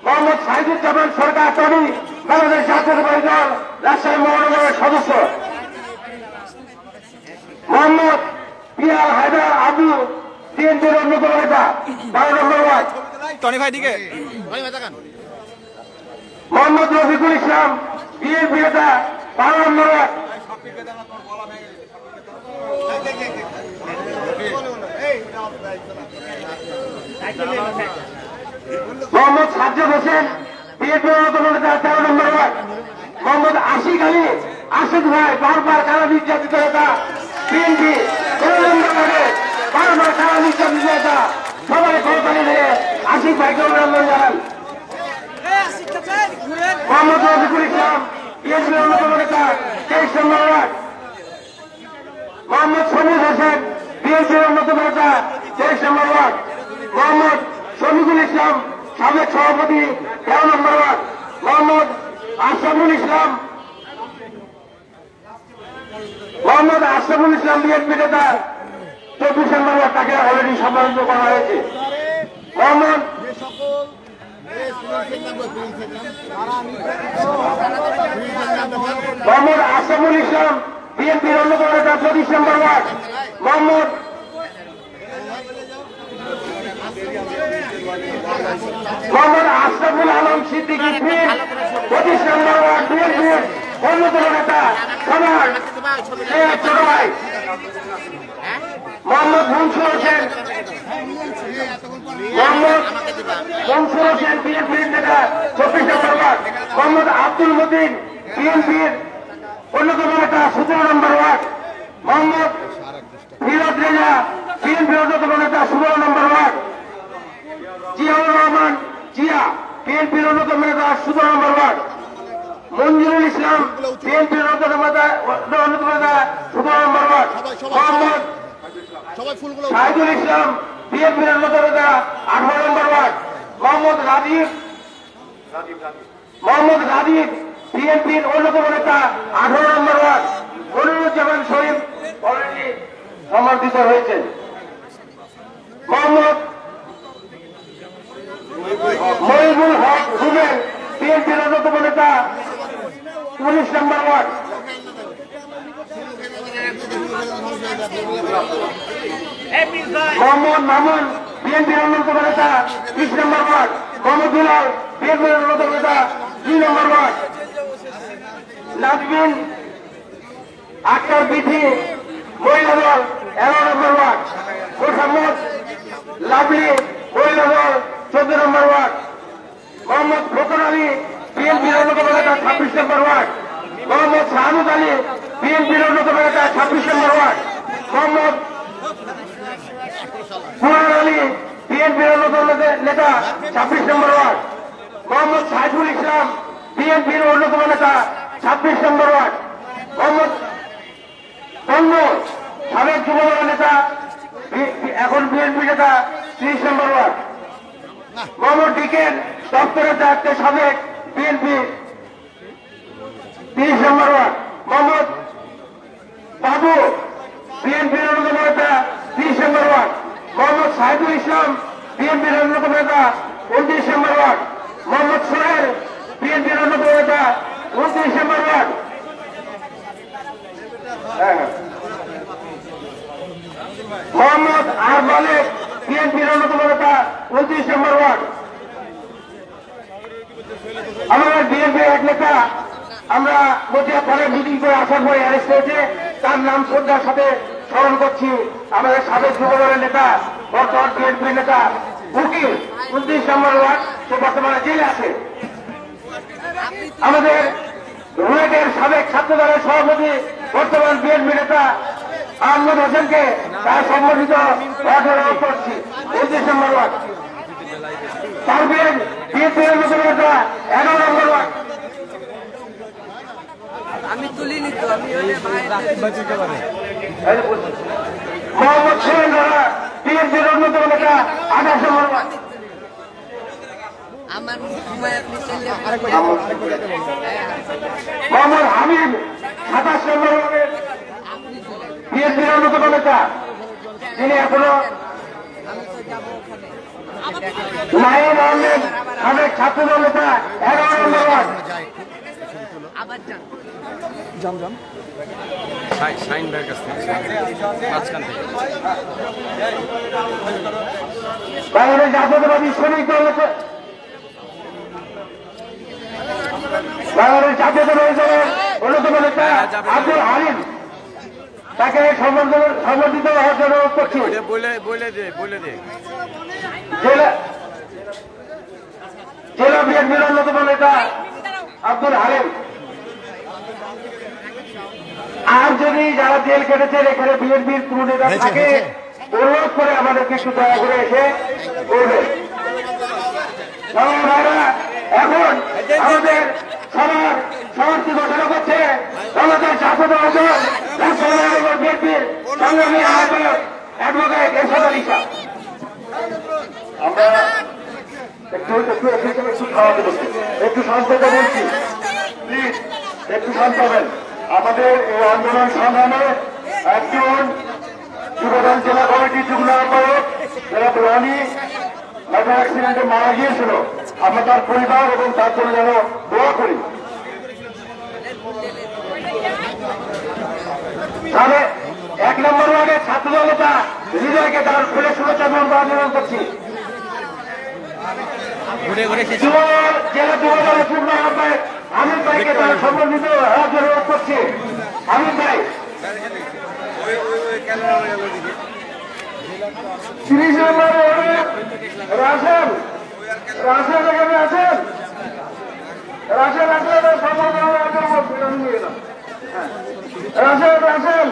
মোহাম্মদ সাইদুজ্জামান সরকার টনি বাংলাদেশ জাতীয়তাবাদী দল রাজশাহী মহানগরের সদস্য, মোহাম্মদ পিয়াল হায়দার আবু বিএনপির অন্যতম নেতা 12 নম্বর ওয়ার্ড, মোহাম্মদ রফিকুল ইসলাম বিএনপি নেতা 12 নম্বর ওয়ার্ড, মোহাম্মদ সাজ্জাদ হোসেন বিএনপির অন্যতম নেতা 13 নম্বর ওয়ার্ড, মোহাম্মদ আশিক আলী আশিক ভাই বারবার কারা নির্যাতিত নেতা বিএনপি 13 নম্বর ওয়ার্ডে বারবার কারা নির্যাতিত নেতা, সবাই করতালি দিয়ে আশিক ভাইকে অভিনন্দন জানান। মোহাম্মদ রফিকুল ইসলাম বিএনপির অন্যতম নেতা 23 নম্বর ওয়ার্ড, মোহাম্মদ শমীদ হোসেন বিএনপির অন্যতম নেতা 23 নম্বর ওয়ার্ড, মোহাম্মদ শফিকুল ইসলাম সাবেক সভাপতি 13 নম্বর ওয়ার্ড, মোহাম্মদ আশরাফুল ইসলাম বিএনপি নেতা 24 নম্বর ওয়ার্ড, তাকে অলরেডি সম্মানিত করা হয়েছে। মোহাম্মদ আশরাফুল ইসলাম বিএনপির অন্যতম নেতা 25 নম্বর ওয়ার্ড, মোহাম্মদ আশরাফুল আলম সিদ্দিকী 25 নম্বর ওয়ার্ড বিএনপির অন্যতম নেতা সবার ছোট ভাই, মোহাম্মদ মনসুর হোসেন বিএনপির নেতা 24 নম্বর ওয়ার্ড, মোহাম্মদ আব্দুল মতিন বিএনপির অন্যতম নেতা 17 নম্বর ওয়ার্ড, মোহাম্মদ ফিরোজ রেজা বিএনপির অন্যতম নেতা 16 নম্বর ওয়ার্ড, জিয়াউর রহমান জিয়া বিএনপির অন্যতম নেতা 17 নম্বর ওয়ার্ড, মঞ্জুরুল ইসলাম বিএনপির অন্যতম নেতা 17 নম্বর ওয়ার্ড, মোহাম্মদ শাহিদুল ইসলাম বিএনপির অন্যতম নেতা 18 নম্বর ওয়ার্ড, মোহাম্মদ রাজীব বিএনপির অন্যতম নেতা 18 নম্বর ওয়ার্ড, মনিরুজ্জামান শরীফ অলরেডি সমর্থিত হয়েছেন, মোহাম্মদ মহিবুল হক রুবেল বিএনপির অন্যতম নেতা 19 নম্বর ওয়ার্ড, মোহাম্মদ মামুন বিএনপির অন্যতম নেতা 20 নম্বর ওয়ার্ড, মোহাম্মদ দুলাল বিএনপির অন্যতম নেতা 2 নম্বর ওয়ার্ড, নাজমিন আক্তার বিথি মহিলা দল 11 নম্বর ওয়ার্ড, মোহাম্মদ লাভলি মহিলা দল 14 নম্বর ওয়ার্ড, মোহাম্মদ ফকর আলী বিএনপির অন্যতম নেতা 26 নম্বর ওয়ার্ড, মোহাম্মদ শাহানুদ আলী বিএনপির অন্যতম নেতা 26 নম্বর ওয়ার্ড, মোহাম্মদ কুমার আলী বিএনপির অন্যতম নেতা 26 নম্বর ওয়ার্ড, মোহাম্মদ সাইফুল ইসলাম বিএনপির অন্যতম নেতা 26 নম্বর ওয়ার্ড, মোহাম্মদ বঙ্গ সাবেক যুবদল নেতা এখন বিএনপি নেতা 30 নম্বর ওয়ার্ড, মোহাম্মদ ডিকেন দপ্তরের দায়িত্বে সাবেক বিএনপি 30 নম্বর ওয়ার্ড, মোহাম্মদ বাবু বিএনপির অন্যতম নেতা 30 নম্বর ওয়ার্ড, মোহাম্মদ সাইদুল ইসলাম বিএনপির অন্যতম নেতা 29 নম্বর ওয়ার্ড, মোহাম্মদ সোহেল বিএনপির অন্যতম নেতা 29 নম্বর ওয়ার্ড, মোহাম্মদ আর মালিক বিএনপির অন্যতম নেতা 29 নম্বর ওয়ার্ড। আমাদের বিএনপি এক নেতা আমরা পরে মিটিং করে আসার পরে অ্যারেস্ট হয়েছে, তার নাম শ্রদ্ধার সাথে স্মরণ করছি। আমাদের সাবেক যুবদলের নেতা বর্তমান বিএনপির নেতা উকিল 29 নম্বর ওয়ার্ড, সে বর্তমানে জেলে আছে। আমাদের রুয়েটের সাবেক ছাত্রদলের সভাপতি বর্তমান বিএনপি নেতা আহমদ হোসেনকে তার সম্মানিত ওয়ার্ডে করছি 29 নম্বর ওয়ার্ড। তার বিএনপির অন্যতম নেতা 11 নম্বর ওয়ার্ড। আমি তুলিনি তো, আমি মোহাম্মদ সোহেল রানা বিএনপির অন্যতম নেতা 28 নম্বর ওয়ার্ড। আমার মোহাম্মদ হামিদ 27 নম্বর ওয়ার্ডের বিএনপির অন্যতম নেতা, তিনি এখনো নাইম আহমেদ সাবেক ছাত্রদল নেতা 11 নম্বর ওয়ার্ড। আবার যান শাইন ভাইয়ের কাছ থেকে মাঝখান থেকে বাংলাদেশ জাতীয়তাবাদী শ্রমিক দল বাংলাদেশ জাতীয়তাবাদী দলের অন্যতম নেতা আব্দুল হালিম, তাকে সম্বর্ধিত হওয়ার জন্য অনুরোধ করছি। বলে দে জেলা বিএনপির অন্যতম নেতা আব্দুল হালিম। আর যদি যারা জেল কেটেছেন এখানে বিএনপির কোন নেতা থাকে, অনুরোধ করে আমাদেরকে একটু দয়া করে এসে করবে। এখন আমাদের সবার সমষ্টি ঘোষণা করছে আমাদের জাতীয় দল বিএনপির সংগ্রামী আহ্বায়ক অ্যাডভোকেট এরশাদ আলী শাহ। আমরা একটু শান্ততা বলছি, প্লিজ একটু শান্ত হবেন। আমাদের এই আন্দোলন সংগ্রামে একজন যুবদল জেলা কমিটির যুগ্ম আহ্বায়ক জেলা রনি মোটর অ্যাক্সিডেন্টে মারা গিয়েছিল। আমরা তার পরিবার এবং তার জন্য যেন দোয়া করি। তাহলে 1 নম্বর ওয়ার্ডের ছাত্রদল নেতা হৃদয়কে তার ফুলের শুভেচ্ছা জানানো করছি। জেলা যুবদলের যুগ্ম আহ্বায়ক আমির ভাইকে তার সম্বন্ধিত হওয়ার জন্য অনুরোধ করছি। আমির ভাই 30 নম্বর ওয়ার্ডে রাসেল এখানে আছেন। রাসেল আসলে রাসেল